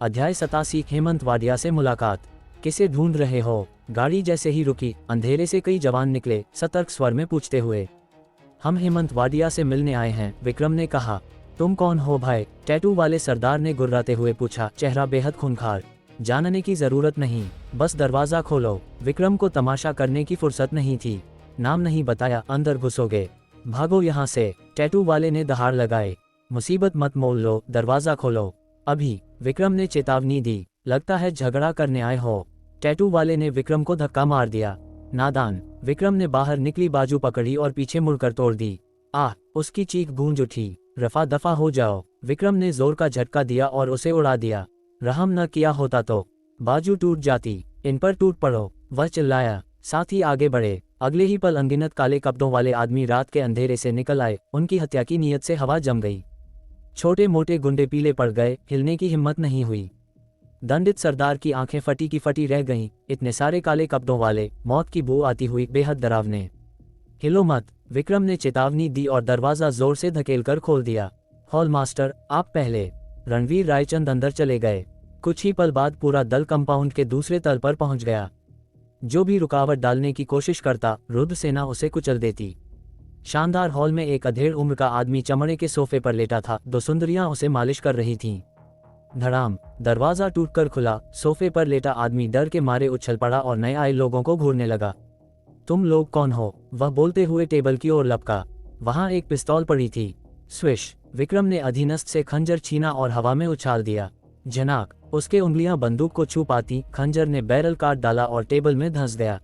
अध्याय 87, हेमंत वाडिया से मुलाकात। किसे ढूंढ रहे हो? गाड़ी जैसे ही रुकी, अंधेरे से कई जवान निकले, सतर्क स्वर में पूछते हुए। हम हेमंत वाडिया से मिलने आए हैं, विक्रम ने कहा। तुम कौन हो भाई? टैटू वाले सरदार ने गुर्राते हुए पूछा, चेहरा बेहद खूंखार। जानने की जरूरत नहीं, बस दरवाजा खोलो। विक्रम को तमाशा करने की फुर्सत नहीं थी। नाम नहीं बताया, अंदर घुसोगे? भागो यहाँ से, टैटू वाले ने दहाड़ लगाए। मुसीबत मत मोल लो, दरवाजा खोलो अभी, विक्रम ने चेतावनी दी। लगता है झगड़ा करने आए हो। टैटू वाले ने विक्रम को धक्का मार दिया। नादान। विक्रम ने बाहर निकली बाजू पकड़ी और पीछे मुड़कर तोड़ दी। आह! उसकी चीख गूंज उठी। रफा दफा हो जाओ। विक्रम ने जोर का झटका दिया और उसे उड़ा दिया। रहम न किया होता तो बाजू टूट जाती। इन पर टूट पड़ो, वह चिल्लाया। साथ ही आगे बढ़े। अगले ही पल अनगिनत काले कपड़ों वाले आदमी रात के अंधेरे से निकल आए। उनकी हत्या की नीयत से हवा जम गई। छोटे मोटे गुंडे पीले पड़ गए, हिलने की हिम्मत नहीं हुई। दंडित सरदार की आंखें फटी की फटी रह गईं। इतने सारे काले कपड़ों वाले, मौत की बू आती हुई, बेहद डरावने। हिलो मत, विक्रम ने चेतावनी दी और दरवाजा जोर से धकेलकर खोल दिया। हॉल मास्टर, आप पहले। रणवीर रायचंद अंदर चले गए। कुछ ही पल बाद पूरा दल कंपाउंड के दूसरे तल पर पहुंच गया। जो भी रुकावट डालने की कोशिश करता, रुद्र सेना उसे कुचल देती। शानदार हॉल में एक अधेड़ उम्र का आदमी चमड़े के सोफे पर लेटा था। 2 सुंदरियां उसे मालिश कर रही थीं। धड़ाम, दरवाजा टूटकर खुला। सोफे पर लेटा आदमी डर के मारे उछल पड़ा और नए आए लोगों को घूरने लगा। तुम लोग कौन हो? वह बोलते हुए टेबल की ओर लपका। वहां एक पिस्तौल पड़ी थी। स्विश, विक्रम ने अधीनस्थ से खंजर छीना और हवा में उछाल दिया। झनाक, उसके उंगलियां बंदूक को छू पाती। खंजर ने बैरल काट डाला और टेबल में धंस गया।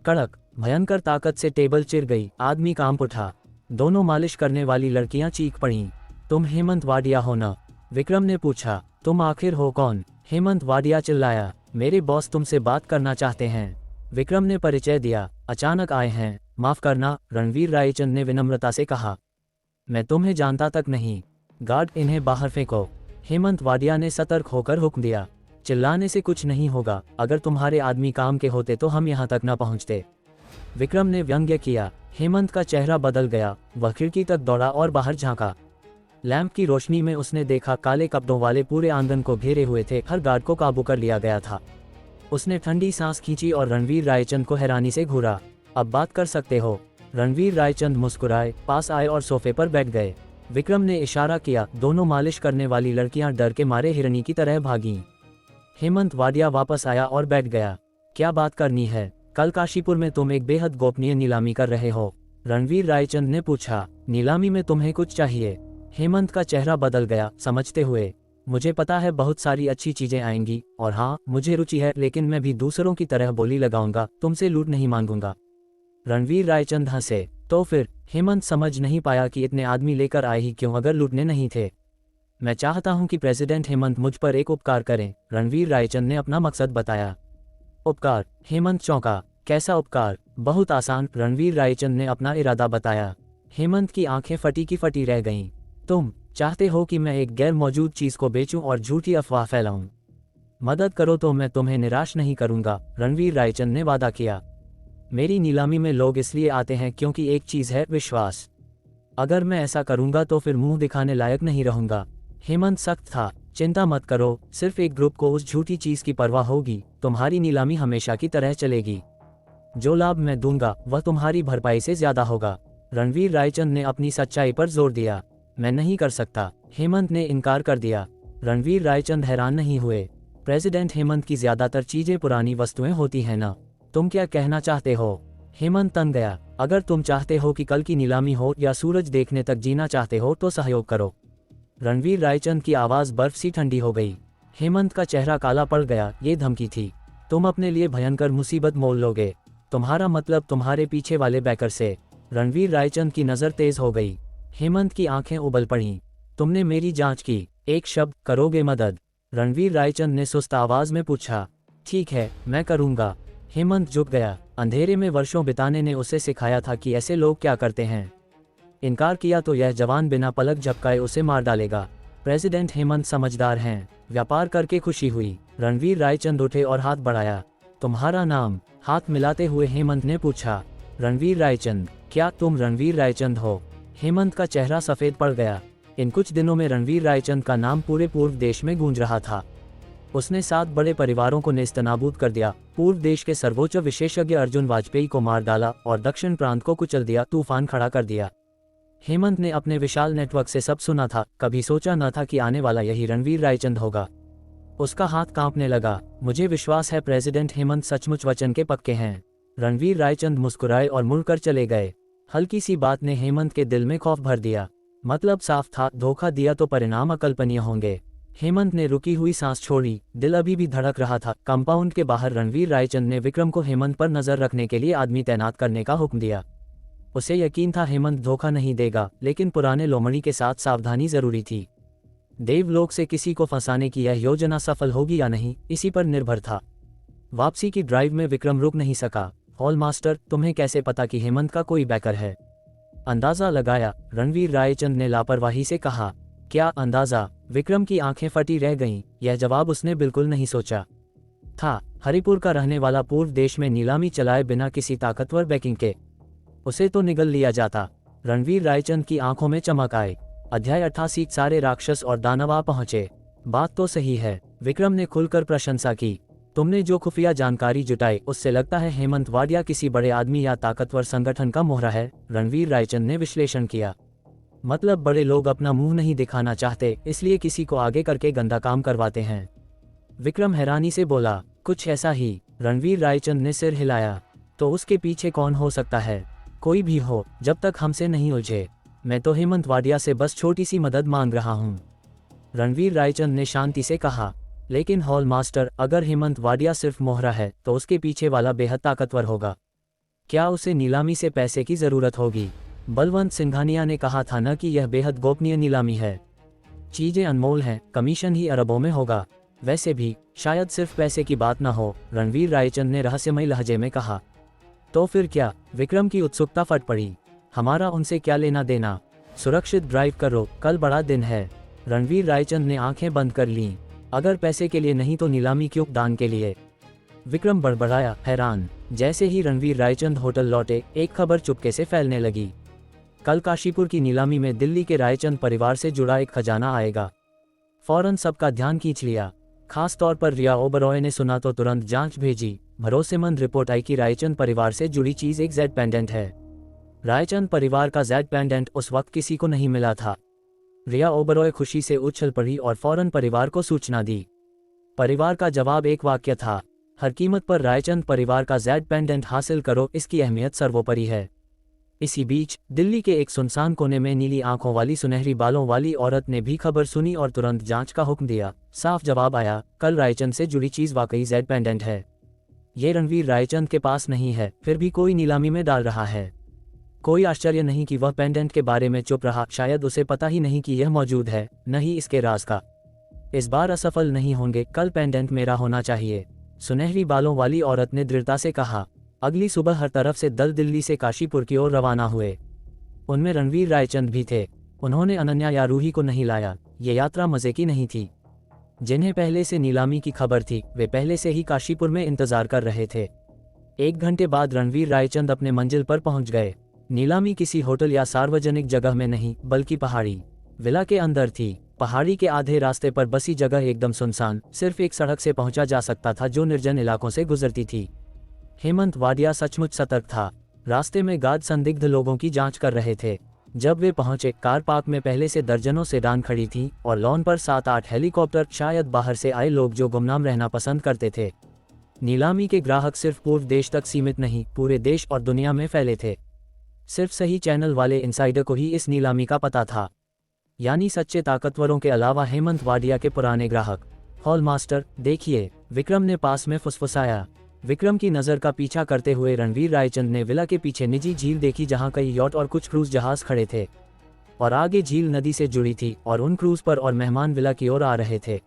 कड़क, भयंकर ताकत से टेबल चिर गई। आदमी कांप उठा। दोनों मालिश करने वाली लड़कियां चीख पड़ीं। तुम हेमंत वाडिया हो ना? विक्रम ने पूछा। तुम आखिर हो कौन? हेमंत वाडिया चिल्लाया। मेरे बॉस तुमसे बात करना चाहते हैं। विक्रम ने परिचय दिया। अचानक आए हैं, माफ करना, रणवीर रायचंद ने विनम्रता से कहा। मैं तुम्हें जानता तक नहीं। गार्ड, इन्हें बाहर फेंको। हेमंत वाडिया ने सतर्क होकर हुक्म दिया। चिल्लाने से कुछ नहीं होगा। अगर तुम्हारे आदमी काम के होते तो हम यहाँ तक न पहुँचते। विक्रम ने व्यंग्य किया। हेमंत का चेहरा बदल गया। वह खिड़की तक दौड़ा और बाहर झांका। लैंप की रोशनी में उसने देखा काले कपड़ों वाले पूरे आंगन को घेरे हुए थे। हर गार्ड को काबू कर लिया गया था। उसने ठंडी सांस खींची और रणवीर रायचंद को हैरानी से घूरा। अब बात कर सकते हो। रणवीर रायचंद मुस्कुराए, पास आए और सोफे पर बैठ गए। विक्रम ने इशारा किया। दोनों मालिश करने वाली लड़कियां डर के मारे हिरनी की तरह भागीं। हेमंत वाडिया वापस आया और बैठ गया। क्या बात करनी है? कल काशीपुर में तुम एक बेहद गोपनीय नीलामी कर रहे हो, रणवीर रायचंद ने पूछा। नीलामी में तुम्हें कुछ चाहिए? हेमंत का चेहरा बदल गया, समझते हुए। मुझे पता है बहुत सारी अच्छी चीजें आएंगी, और हाँ, मुझे रुचि है, लेकिन मैं भी दूसरों की तरह बोली लगाऊंगा, तुमसे लूट नहीं मांगूंगा। रणवीर रायचंद हंसे। तो फिर? हेमंत समझ नहीं पाया कि इतने आदमी लेकर आए ही क्यों अगर लूटने नहीं थे। मैं चाहता हूं कि प्रेसिडेंट हेमंत मुझ पर एक उपकार करें, रणवीर रायचंद ने अपना मकसद बताया। उपकार? हेमंत चौंका। कैसा उपकार? बहुत आसान, रणवीर रायचंद ने अपना इरादा बताया। हेमंत की आंखें फटी की फटी रह गईं। तुम चाहते हो कि मैं एक गैर मौजूद चीज को बेचूं और झूठी अफवाह फैलाऊं? मदद करो तो मैं तुम्हें निराश नहीं करूंगा, रणवीर रायचंद ने वादा किया। मेरी नीलामी में लोग इसलिए आते हैं क्योंकि एक चीज है, विश्वास। अगर मैं ऐसा करूंगा तो फिर मुंह दिखाने लायक नहीं रहूंगा। हेमंत सख्त था। चिंता मत करो, सिर्फ एक ग्रुप को उस झूठी चीज की परवाह होगी। तुम्हारी नीलामी हमेशा की तरह चलेगी। जो लाभ मैं दूंगा वह तुम्हारी भरपाई से ज्यादा होगा। रणवीर रायचंद ने अपनी सच्चाई पर जोर दिया। मैं नहीं कर सकता, हेमंत ने इनकार कर दिया। रणवीर रायचंद हैरान नहीं हुए। प्रेसिडेंट हेमंत की ज्यादातर चीजें पुरानी वस्तुएं होती हैं ना, तुम क्या कहना चाहते हो? हेमंत तन गया। अगर तुम चाहते हो कि कल की नीलामी हो या सूरज देखने तक जीना चाहते हो तो सहयोग करो। रणवीर रायचंद की आवाज बर्फ सी ठंडी हो गई। हेमंत का चेहरा काला पड़ गया। ये धमकी थी। तुम अपने लिए भयंकर मुसीबत मोल लोगे। तुम्हारा मतलब तुम्हारे पीछे वाले बैकर से? रणवीर रायचंद की नजर तेज हो गई। हेमंत की आंखें उबल पड़ीं। तुमने मेरी जांच की, एक शब्द, करोगे मदद? रणवीर रायचंद ने सुस्त आवाज में पूछा। ठीक है, मैं करूंगा। हेमंत झुक गया। अंधेरे में वर्षों बिताने ने उसे सिखाया था कि ऐसे लोग क्या करते हैं। इनकार किया तो यह जवान बिना पलक झपकाए उसे मार डालेगा। प्रेसिडेंट हेमंत समझदार हैं। व्यापार करके खुशी हुई। रणवीर रायचंद उठे और हाथ बढ़ाया। तुम्हारा नाम? हाथ मिलाते हुए हेमंत ने पूछा। रणवीर रायचंद। क्या तुम रणवीर रायचंद हो? हेमंत का चेहरा सफेद पड़ गया। इन कुछ दिनों में रणवीर रायचंद का नाम पूरे पूर्व देश में गूंज रहा था। उसने 7 बड़े परिवारों को नेस्तनाबूद कर दिया, पूर्व देश के सर्वोच्च विशेषज्ञ अर्जुन वाजपेयी को मार डाला और दक्षिण प्रांत को कुचल दिया, तूफान खड़ा कर दिया। हेमंत ने अपने विशाल नेटवर्क से सब सुना था। कभी सोचा न था कि आने वाला यही रणवीर रायचंद होगा। उसका हाथ कांपने लगा। मुझे विश्वास है प्रेसिडेंट हेमंत सचमुच वचन के पक्के हैं। रणवीर रायचंद मुस्कुराए और मुड़कर चले गए। हल्की सी बात ने हेमंत के दिल में खौफ भर दिया। मतलब साफ था, धोखा दिया तो परिणाम अकल्पनीय होंगे। हेमंत ने रुकी हुई सांस छोड़ी। दिल अभी भी धड़क रहा था। कंपाउंड के बाहर रणवीर रायचंद ने विक्रम को हेमंत पर नजर रखने के लिए आदमी तैनात करने का हुक्म दिया। उसे यकीन था हेमंत धोखा नहीं देगा, लेकिन पुराने लोमड़ी के साथ सावधानी जरूरी थी। देवलोक से किसी को फंसाने की यह योजना सफल होगी या नहीं, इसी पर निर्भर था। वापसी की ड्राइव में विक्रम रुक नहीं सका। हॉल मास्टर, तुम्हें कैसे पता कि हेमंत का कोई बैकर है? अंदाजा लगाया, रणवीर रायचंद ने लापरवाही से कहा। क्या अंदाजा? विक्रम की आंखें फटी रह गईं। यह जवाब उसने बिल्कुल नहीं सोचा था। हरिपुर का रहने वाला पूर्व देश में नीलामी चलाए बिना किसी ताकतवर बैकिंग के उसे तो निगल लिया जाता। रणवीर रायचंद की आंखों में चमक आए। अध्याय 88। सारे राक्षस और दानव आ पहुंचे। बात तो सही है, विक्रम ने खुलकर प्रशंसा की। तुमने जो खुफिया जानकारी जुटाई उससे लगता है हेमंत वाडिया किसी बड़े आदमी या ताकतवर संगठन का मोहरा है। रणवीर रायचंद ने विश्लेषण किया। मतलब बड़े लोग अपना मुंह नहीं दिखाना चाहते, इसलिए किसी को आगे करके गंदा काम करवाते हैं। विक्रम हैरानी से बोला। कुछ ऐसा ही। रणवीर रायचंद ने सिर हिलाया। तो उसके पीछे कौन हो सकता है? कोई भी हो, जब तक हमसे नहीं उलझे। मैं तो हेमंत वाडिया से बस छोटी सी मदद मांग रहा हूँ। रणवीर रायचंद ने शांति से कहा। लेकिन हॉल मास्टर, अगर हेमंत वाडिया सिर्फ मोहरा है तो उसके पीछे वाला बेहद ताकतवर होगा। क्या उसे नीलामी से पैसे की जरूरत होगी? बलवंत सिंघानिया ने कहा था न कि यह बेहद गोपनीय नीलामी है। चीजें अनमोल हैं, कमीशन ही अरबों में होगा। वैसे भी शायद सिर्फ पैसे की बात न हो, रणवीर रायचंद ने रहस्यमय लहजे में कहा। तो फिर क्या? विक्रम की उत्सुकता फट पड़ी। हमारा उनसे क्या लेना देना? सुरक्षित ड्राइव करो, कल बड़ा दिन है। रणवीर रायचंद ने आंखें बंद कर लीं। अगर पैसे के लिए नहीं तो नीलामी क्यों? दान के लिए। विक्रम बड़बड़ाया, हैरान। जैसे ही रणवीर रायचंद होटल लौटे, एक खबर चुपके से फैलने लगी। कल काशीपुर की नीलामी में दिल्ली के रायचंद परिवार से जुड़ा एक खजाना आएगा। फौरन सबका ध्यान खींच लिया। खास तौर पर रिया ओबरॉय ने सुना तो तुरंत जांच भेजी। भरोसेमंद रिपोर्ट आई कि रायचंद परिवार से जुड़ी चीज एक जेड पेंडेंट है। रायचंद परिवार का जेड पेंडेंट उस वक्त किसी को नहीं मिला था। रिया ओबरॉय खुशी से उछल पड़ी और फौरन परिवार को सूचना दी। परिवार का जवाब एक वाक्य था, हर कीमत पर रायचंद परिवार का जेड पेंडेंट हासिल करो, इसकी अहमियत सर्वोपरि है। इसी बीच दिल्ली के एक सुनसान कोने में नीली आंखों वाली सुनहरी बालों वाली औरत ने भी खबर सुनी और तुरंत जांच का हुक्म दिया। साफ जवाब आया, कल रायचंद से जुड़ी चीज वाकई जेड पेंडेंट है। ये रणवीर रायचंद के पास नहीं है, फिर भी कोई नीलामी में डाल रहा है। कोई आश्चर्य नहीं कि वह पेंडेंट के बारे में चुप रहा। शायद उसे पता ही नहीं कि यह मौजूद है, न ही इसके राज का। इस बार असफल नहीं होंगे, कल पेंडेंट मेरा होना चाहिए, सुनहरी बालों वाली औरत ने दृढ़ता से कहा। अगली सुबह हर तरफ से दल दिल्ली से काशीपुर की ओर रवाना हुए। उनमें रणवीर रायचंद भी थे। उन्होंने अनन्या या रूही को नहीं लाया। ये यात्रा मजे की नहीं थी। जिन्हें पहले से नीलामी की खबर थी, वे पहले से ही काशीपुर में इंतजार कर रहे थे। 1 घंटे बाद रणवीर रायचंद अपने मंजिल पर पहुंच गए। नीलामी किसी होटल या सार्वजनिक जगह में नहीं, बल्कि पहाड़ी विला के अंदर थी। पहाड़ी के आधे रास्ते पर बसी जगह एकदम सुनसान, सिर्फ एक सड़क से पहुंचा जा सकता था जो निर्जन इलाकों से गुजरती थी। हेमंत वाडिया सचमुच सतर्क था। रास्ते में गार्ड संदिग्ध लोगों की जांच कर रहे थे। जब वे पहुंचे, कार पार्क में पहले से दर्जनों सेडान खड़ी थी और लॉन पर 7-8 हेलीकॉप्टर, शायद बाहर से आए लोग जो गुमनाम रहना पसंद करते थे। नीलामी के ग्राहक सिर्फ पूर्व देश तक सीमित नहीं, पूरे देश और दुनिया में फैले थे। सिर्फ सही चैनल वाले इनसाइडर को ही इस नीलामी का पता था, यानी सच्चे ताकतवरों के अलावा हेमंत वाडिया के पुराने ग्राहक। हॉल मास्टर, देखिए, विक्रम ने पास में फुसफुसाया। विक्रम की नज़र का पीछा करते हुए रणवीर रायचंद ने विला के पीछे निजी झील देखी जहां कई यॉट और कुछ क्रूज जहाज खड़े थे और आगे झील नदी से जुड़ी थी और उन क्रूज पर और मेहमान विला की ओर आ रहे थे।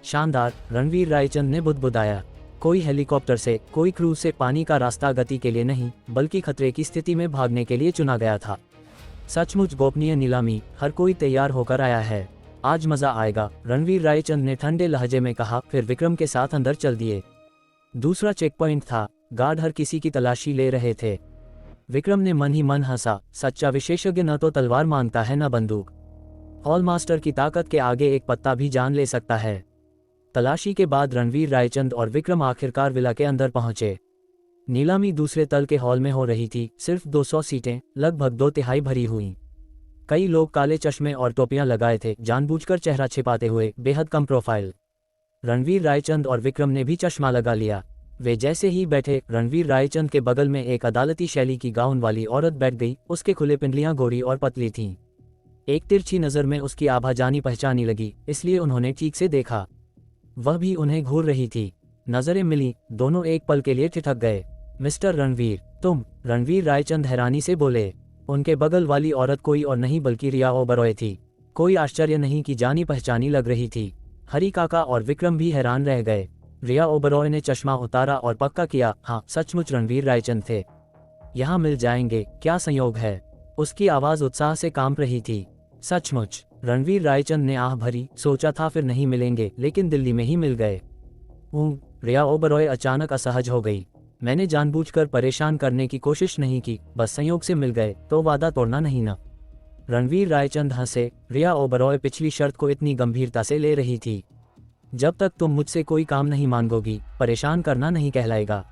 शानदार, रणवीर रायचंद ने बुदबुदाया। कोई हेलीकॉप्टर से, कोई क्रूज से पानी का रास्ता गति के लिए नहीं, बल्कि खतरे की स्थिति में भागने के लिए चुना गया था। सचमुच गोपनीय नीलामी, हर कोई तैयार होकर आया है। आज मजा आएगा, रणवीर रायचंद ने ठंडे लहजे में कहा, फिर विक्रम के साथ अंदर चल दिए। दूसरा चेक पॉइंट था। गार्ड हर किसी की तलाशी ले रहे थे। विक्रम ने मन ही मन हंसा, सच्चा विशेषज्ञ न तो तलवार मांगता है न बंदूक। हॉल मास्टर की ताकत के आगे एक पत्ता भी जान ले सकता है। तलाशी के बाद रणवीर रायचंद और विक्रम आखिरकार विला के अंदर पहुंचे। नीलामी दूसरे तल के हॉल में हो रही थी। सिर्फ 200 सीटें, लगभग 2/3 भरी हुई। कई लोग काले चश्मे और टोपियां लगाए थे, जानबूझकर चेहरा छिपाते हुए, बेहद कम प्रोफाइल। रणवीर रायचंद और विक्रम ने भी चश्मा लगा लिया। वे जैसे ही बैठे, रणवीर रायचंद के बगल में एक अदालती शैली की गाउन वाली औरत बैठ गई। उसके खुले पिंडलियां गोरी और पतली थीं। एक तिरछी नज़र में उसकी आभा जानी पहचानी लगी, इसलिए उन्होंने ठीक से देखा। वह भी उन्हें घूर रही थी। नजरें मिली, दोनों एक पल के लिए ठिठक गए। मिस्टर रणवीर, तुम? रणवीर रायचंद हैरानी से बोले। उनके बगल वाली औरत कोई और नहीं बल्कि रिया ओबरॉय थी। कोई आश्चर्य नहीं कि जानी पहचानी लग रही थी। हरी काका और विक्रम भी हैरान रह गए। रिया ओबरॉय ने चश्मा उतारा और पक्का किया, हाँ, सचमुच रणवीर रायचंद थे। यहाँ मिल जाएंगे, क्या संयोग है। उसकी आवाज़ उत्साह से कांप रही थी। सचमुच, रणवीर रायचंद ने आह भरी। सोचा था फिर नहीं मिलेंगे, लेकिन दिल्ली में ही मिल गए। रिया ओबरॉय अचानक असहज हो गई। मैंने जानबूझकर परेशान करने की कोशिश नहीं की, बस संयोग से मिल गए तो वादा तोड़ना नहीं ना। रणवीर रायचंद हंसे। रिया ओबरॉय पिछली शर्त को इतनी गंभीरता से ले रही थी। जब तक तुम मुझसे कोई काम नहीं मांगोगी, परेशान करना नहीं कहलाएगा।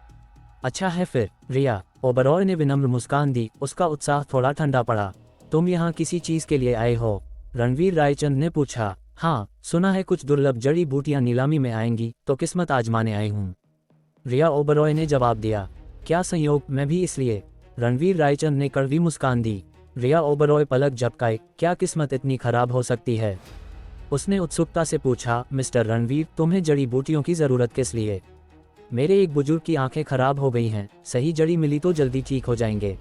अच्छा है फिर। रिया ओबरॉय ने विनम्र मुस्कान दी। उसका उत्साह थोड़ा ठंडा पड़ा। तुम यहाँ किसी चीज के लिए आए हो? रणवीर रायचंद ने पूछा। हाँ, सुना है कुछ दुर्लभ जड़ी बूटियां नीलामी में आएंगी, तो किस्मत आजमाने आई हूँ। रिया ओबरॉय ने जवाब दिया। क्या संयोग, मैं भी इसलिए। रणवीर रायचंद ने कड़वी मुस्कान दी। रिया ओबरॉय पलक झपकाए। क्या किस्मत इतनी खराब हो सकती है? उसने उत्सुकता से पूछा। मिस्टर रणवीर, तुम्हें जड़ी बूटियों की जरूरत किस लिए? मेरे एक बुजुर्ग की आंखें खराब हो गई हैं, सही जड़ी मिली तो जल्दी ठीक हो जाएंगे।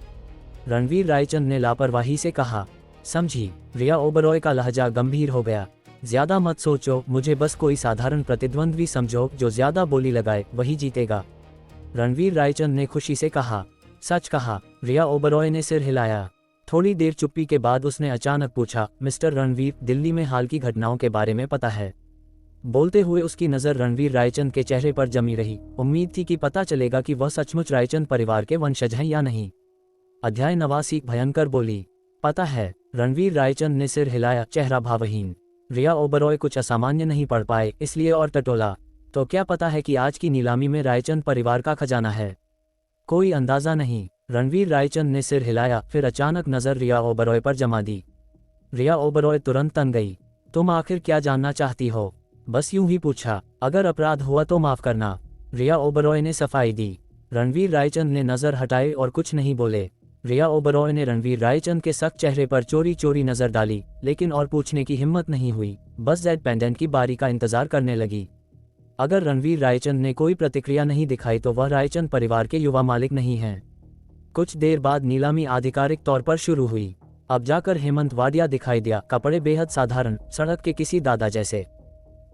रणवीर रायचंद ने लापरवाही से कहा। समझी? रिया ओबरॉय का लहजा गंभीर हो गया। ज्यादा मत सोचो, मुझे बस कोई साधारण प्रतिद्वंद्वी समझो, जो ज्यादा बोली लगाए वही जीतेगा। रणवीर रायचंद ने खुशी से कहा। सच कहा? रिया ओबरॉय ने सिर हिलाया। थोड़ी देर चुप्पी के बाद उसने अचानक पूछा, मिस्टर रणवीर, दिल्ली में हाल की घटनाओं के बारे में पता है? बोलते हुए उसकी नज़र रणवीर रायचंद के चेहरे पर जमी रही। उम्मीद थी कि पता चलेगा कि वह सचमुच रायचंद परिवार के वंशज हैं या नहीं। अध्याय 89 भयंकर बोली। पता है। रणवीर रायचंद ने सिर हिलाया, चेहरा भावहीन। रिया ओबरॉय कुछ असामान्य नहीं पढ़ पाए, इसलिए और टटोला। तो क्या पता है कि आज की नीलामी में रायचंद परिवार का खजाना है? कोई अंदाजा नहीं। रणवीर रायचंद ने सिर हिलाया, फिर अचानक नजर रिया ओबरॉय पर जमा दी। रिया ओबरॉय तुरंत तन गई। तुम आखिर क्या जानना चाहती हो? बस यूं ही पूछा। अगर अपराध हुआ तो माफ करना। रिया ओबरॉय ने सफाई दी। रणवीर रायचंद ने नजर हटाई और कुछ नहीं बोले। रिया ओबरॉय ने रणवीर रायचंद के सख्त चेहरे पर चोरी चोरी नजर डाली, लेकिन और पूछने की हिम्मत नहीं हुई। बस जेड पेंडेंट की बारी का इंतजार करने लगी। अगर रणवीर रायचंद ने कोई प्रतिक्रिया नहीं दिखाई तो वह रायचंद परिवार के युवा मालिक नहीं हैं। कुछ देर बाद नीलामी आधिकारिक तौर पर शुरू हुई। अब जाकर हेमंत वाडिया दिखाई दिया। कपड़े बेहद साधारण, सड़क के किसी दादा जैसे।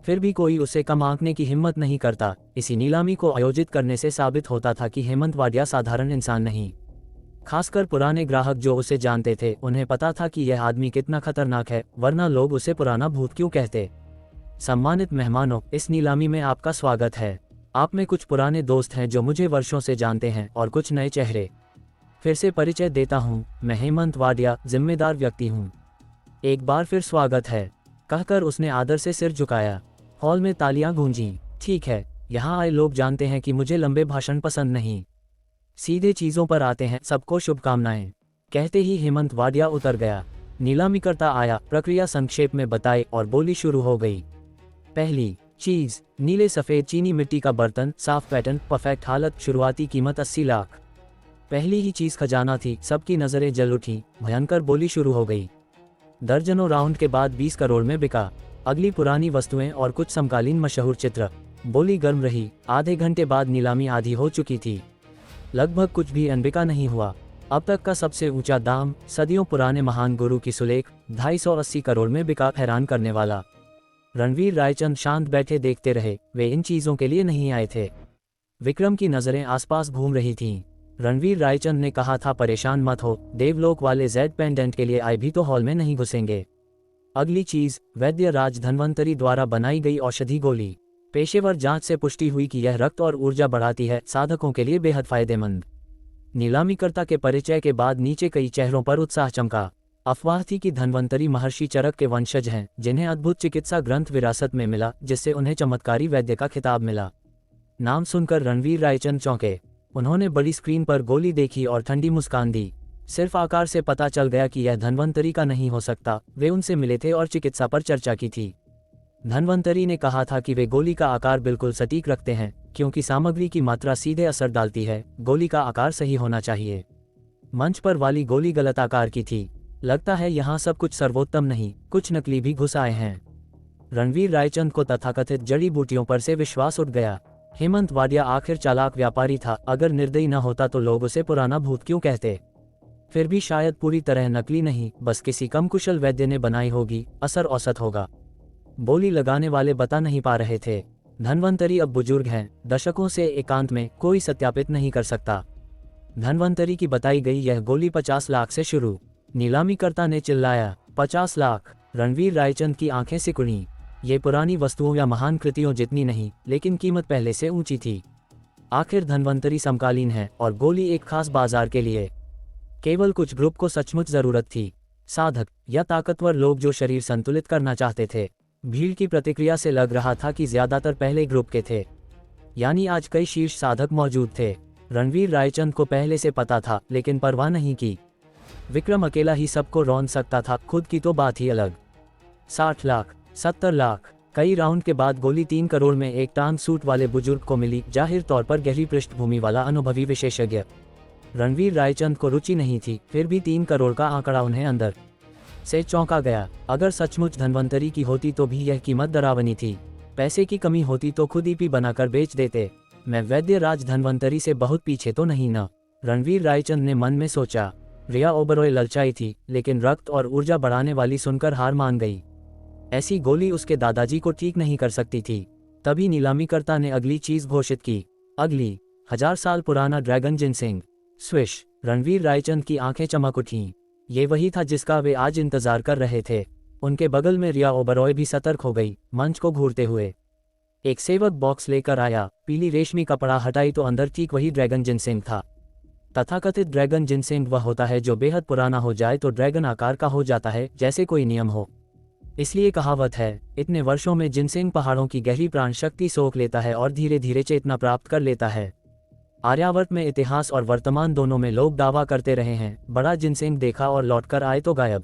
फिर भी कोई उसे कम आंकने की हिम्मत नहीं करता। इसी नीलामी को आयोजित करने से साबित होता था कि हेमंत वाडिया साधारण इंसान नहीं। खासकर पुराने ग्राहक जो उसे जानते थे, उन्हें पता था कि यह आदमी कितना खतरनाक है, वरना लोग उसे पुराना भूत क्यों कहते। सम्मानित मेहमानों, इस नीलामी में आपका स्वागत है। आप में कुछ पुराने दोस्त हैं जो मुझे वर्षों से जानते हैं, और कुछ नए चेहरे। फिर से परिचय देता हूँ, मैं हेमंत वाडिया, जिम्मेदार व्यक्ति हूँ। एक बार फिर स्वागत है, कहकर उसने आदर से सिर झुकाया। हॉल में तालियां गूंजीं। ठीक है, यहाँ आए लोग जानते हैं कि मुझे लंबे भाषण पसंद नहीं। सीधे चीजों पर आते हैं, सबको शुभकामनाएं। कहते ही हेमंत वाडिया उतर गया। नीलामीकर्ता आया, प्रक्रिया संक्षेप में बताई और बोली शुरू हो गई। पहली चीज, नीले सफेद चीनी मिट्टी का बर्तन, साफ पैटर्न, परफेक्ट हालत, शुरुआती कीमत 80 लाख। पहली ही चीज खजाना थी। सबकी नजरें जल उठी। भयंकर बोली शुरू हो गई। दर्जनों राउंड के बाद 20 करोड़ में बिका। अगली पुरानी वस्तुएं और कुछ समकालीन मशहूर चित्र। बोली गर्म रही। आधे घंटे बाद नीलामी आधी हो चुकी थी। लगभग कुछ भी अनबिका नहीं हुआ। अब तक का सबसे ऊंचा दाम, सदियों पुराने महान गुरु की सुलेख, 280 करोड़ में बिका। हैरान करने वाला। रणवीर रायचंद शांत बैठे देखते रहे। वे इन चीजों के लिए नहीं आए थे। विक्रम की नजरें आसपास घूम रही थीं। रणवीर रायचंद ने कहा था, परेशान मत हो, देवलोक वाले जेड पेंडेंट के लिए आए भी तो हॉल में नहीं घुसेंगे। अगली चीज, वैद्य राज धन्वंतरी द्वारा बनाई गई औषधि गोली। पेशेवर जांच से पुष्टि हुई कि यह रक्त और ऊर्जा बढ़ाती है, साधकों के लिए बेहद फायदेमंद। नीलामीकर्ता के परिचय के बाद नीचे कई चेहरों पर उत्साह चमका। अफवाह थी कि धन्वंतरी महर्षि चरक के वंशज हैं, जिन्हें अद्भुत चिकित्सा ग्रंथ विरासत में मिला, जिससे उन्हें चमत्कारी वैद्य का खिताब मिला। नाम सुनकर रणवीर रायचंद चौंके। उन्होंने बड़ी स्क्रीन पर गोली देखी और ठंडी मुस्कान दी। सिर्फ आकार से पता चल गया कि यह धन्वंतरी का नहीं हो सकता। वे उनसे मिले थे और चिकित्सा पर चर्चा की थी। धन्वंतरी ने कहा था कि वे गोली का आकार बिल्कुल सटीक रखते हैं, क्योंकि सामग्री की मात्रा सीधे असर डालती है। गोली का आकार सही होना चाहिए। मंच पर वाली गोली गलत आकार की थी। लगता है यहाँ सब कुछ सर्वोत्तम नहीं, कुछ नकली भी घुस आए हैं। रणवीर रायचंद को तथाकथित जड़ी बूटियों पर से विश्वास उठ गया। हेमंत वाडिया आखिर चालाक व्यापारी था। अगर निर्दयी न होता तो लोग उसे पुराना भूत क्यों कहते। फिर भी शायद पूरी तरह नकली नहीं, बस किसी कम कुशल वैद्य ने बनाई होगी। असर औसत होगा। बोली लगाने वाले बता नहीं पा रहे थे। धन्वंतरी अब बुजुर्ग हैं, दशकों से एकांत में, कोई सत्यापित नहीं कर सकता। धन्वंतरी की बताई गई यह गोली 50 लाख से शुरू। नीलामीकर्ता ने चिल्लाया, 50 लाख। रणवीर रायचंद की आंखें सिकुड़ी। ये पुरानी वस्तुओं या महान कृतियों जितनी नहीं, लेकिन कीमत पहले से ऊंची थी। आखिर धन्वंतरी समकालीन है और गोली एक खास बाजार के लिए। केवल कुछ ग्रुप को सचमुच जरूरत थी, साधक या ताकतवर लोग जो शरीर संतुलित करना चाहते थे। भीड़ की प्रतिक्रिया से लग रहा था कि ज्यादातर पहले ग्रुप के थे, यानी आज कई शीर्ष साधक मौजूद थे। रणवीर रायचंद को पहले से पता था, लेकिन परवाह नहीं की। विक्रम अकेला ही सबको रौंद सकता था, खुद की तो बात ही अलग। 60 लाख, 70 लाख। कई राउंड के बाद गोली 3 करोड़ में एक टांग सूट वाले बुजुर्ग को मिली, जाहिर तौर पर गहरी पृष्ठभूमि वाला अनुभवी विशेषज्ञ। रणवीर रायचंद को रुचि नहीं थी, फिर भी 3 करोड़ का आंकड़ा उन्हें अंदर से चौंका गया। अगर सचमुच धन्वंतरी की होती तो भी यह कीमत डरावनी थी। पैसे की कमी होती तो खुद ही बनाकर बेच देते। मैं वैद्य राज धन्वंतरी से बहुत पीछे तो नहीं ना, रणवीर रायचंद ने मन में सोचा। रिया ओबरॉय ललचाई थी, लेकिन रक्त और ऊर्जा बढ़ाने वाली सुनकर हार मान गई। ऐसी गोली उसके दादाजी को ठीक नहीं कर सकती थी। तभी नीलामीकर्ता ने अगली चीज घोषित की। अगली 1000 साल पुराना dragon ginseng. Swish. Ranveer Raichand की आंखें चमक उठीं। ये वही था जिसका वे आज इंतजार कर रहे थे। उनके बगल में रिया ओबरॉय भी सतर्क हो गई, मंच को घूरते हुए। एक सेवक बॉक्स लेकर आया, पीली रेशमी कपड़ा हटाई तो अंदर ठीक वही ड्रैगन जिनसिंग था। तथाकथित ड्रैगन जिनसिंग वह होता है जो बेहद पुराना हो जाए तो ड्रैगन आकार का हो जाता है, जैसे कोई नियम हो। इसलिए कहावत है, इतने वर्षों में जिनसिंग पहाड़ों की गहरी प्राण शक्ति सोख लेता है और धीरे धीरे चेतना प्राप्त कर लेता है। आर्यावर्त में इतिहास और वर्तमान दोनों में लोग दावा करते रहे हैं, बड़ा जिनसिंग देखा और लौटकर आए तो गायब।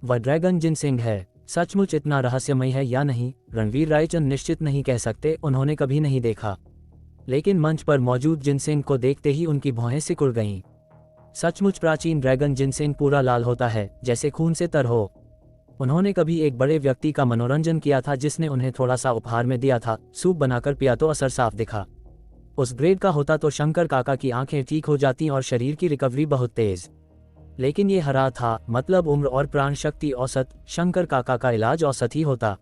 वह ड्रैगन जिनसिंग है। सचमुच इतना रहस्यमय है या नहीं, रणवीर रायचंद निश्चित नहीं कह सकते, उन्होंने कभी नहीं देखा। लेकिन मंच पर मौजूद जिनसिंग को देखते ही उनकी भौहें सिकुड़ गईं। सचमुच प्राचीन ड्रैगन जिनसिंग पूरा लाल होता है, जैसे खून से तर हो। उन्होंने कभी एक बड़े व्यक्ति का मनोरंजन किया था जिसने उन्हें थोड़ा सा उपहार में दिया था। सूप बनाकर पिया तो असर साफ दिखा। उस ग्रेड का होता तो शंकर काका की आंखें ठीक हो जाती और शरीर की रिकवरी बहुत तेज। लेकिन ये हरा था, मतलब उम्र और प्राण शक्ति औसत। शंकर काका का इलाज औसत ही होता।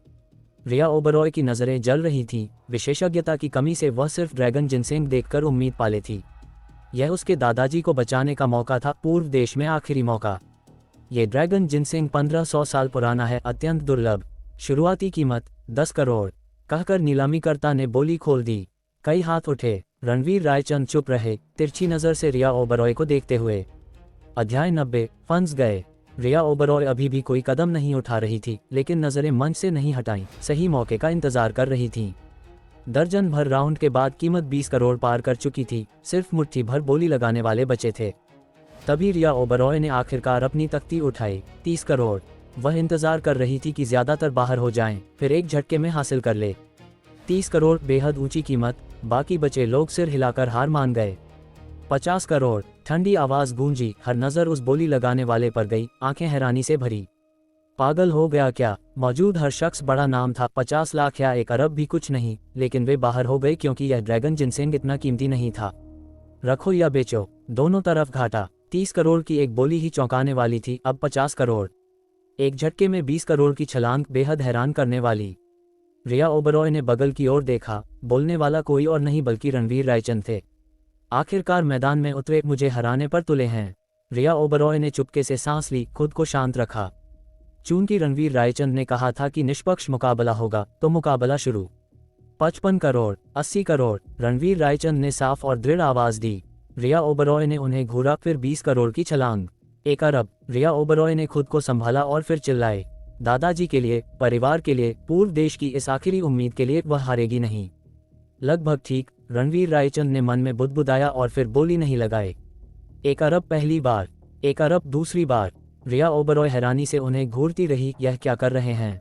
रिया ओबरॉय की नजरें जल रही थीं। विशेषज्ञता की कमी से वह सिर्फ ड्रैगन जिनसिंग देखकर उम्मीद पाले थी। यह उसके दादाजी को बचाने का मौका था, पूर्व देश में आखिरी मौका। ये ड्रैगन जिनसिंग 1500 साल पुराना है, अत्यंत दुर्लभ। शुरुआती कीमत 10 करोड़ कहकर नीलामीकर्ता ने बोली खोल दी। कई हाथ उठे। रणवीर रायचंद चुप रहे, तिरछी नजर से रिया ओबरॉय को देखते हुए। अध्याय 90 फंस गए। रिया ओबरॉय अभी भी कोई कदम नहीं उठा रही थी, लेकिन नजरें मंच से नहीं हटाईं, सही मौके का इंतजार कर रही थीं। दर्जन भर राउंड के बाद कीमत 20 करोड़ पार कर चुकी थी। सिर्फ मुट्ठी भर बोली लगाने वाले बचे थे। तभी रिया ओबरॉय ने आखिरकार अपनी तख्ती उठाई। 30 करोड़। वह इंतजार कर रही थी कि ज्यादातर बाहर हो जाएं, फिर एक झटके में हासिल कर ले। 30 करोड़ बेहद ऊंची कीमत। बाकी बचे लोग सिर हिलाकर हार मान गए। 50 करोड़। ठंडी आवाज गूंजी। हर नजर उस बोली लगाने वाले पर गई। आंखें हैरानी से भरी। पागल हो गया क्या? मौजूद हर शख्स बड़ा नाम था। 50 लाख या 1 अरब भी कुछ नहीं, लेकिन वे बाहर हो गए क्योंकि यह ड्रैगन जिनसेंग इतना कीमती नहीं था। रखो या बेचो, दोनों तरफ घाटा। 30 करोड़ की एक बोली ही चौंकाने वाली थी, अब 50 करोड़। एक झटके में 20 करोड़ की छलांग बेहद हैरान करने वाली। रिया ओबरॉय ने बगल की ओर देखा। बोलने वाला कोई और नहीं बल्कि रणवीर रायचंद थे। आखिरकार मैदान में उतरे। मुझे हराने पर तुले हैं। रिया ओबरॉय ने चुपके से सांस ली, खुद को शांत रखा। चूंकि रणवीर रायचंद ने कहा था कि निष्पक्ष मुकाबला होगा, तो मुकाबला शुरू। 55 करोड़। 80 करोड़। रणवीर रायचंद ने साफ और दृढ़ आवाज दी। रिया ओबरॉय ने उन्हें घूरा, फिर 20 करोड़ की छलांग। 1 अरब। रिया ओबरॉय ने खुद को संभाला और फिर चिल्लाए। दादाजी के लिए, परिवार के लिए, पूर्व देश की इस आखिरी उम्मीद के लिए वह हारेगी नहीं। लगभग ठीक, रणवीर रायचंद ने मन में बुदबुदाया और फिर बोली नहीं लगाए। 1 अरब पहली बार। 1 अरब दूसरी बार। रिया ओबरॉय हैरानी से उन्हें घूरती रही। यह क्या कर रहे हैं?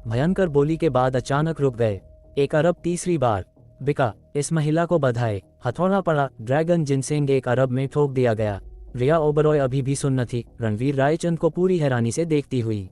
भयंकर बोली के बाद अचानक रुक गए। 1 अरब तीसरी बार। बिका। इस महिला को बधाए। हथौड़ा पड़ा। ड्रैगन जिनसेंग 1 अरब में ठोक दिया गया। रिया ओबरॉय अभी भी सुन्न थी, रणवीर रायचंद को पूरी हैरानी से देखती हुई।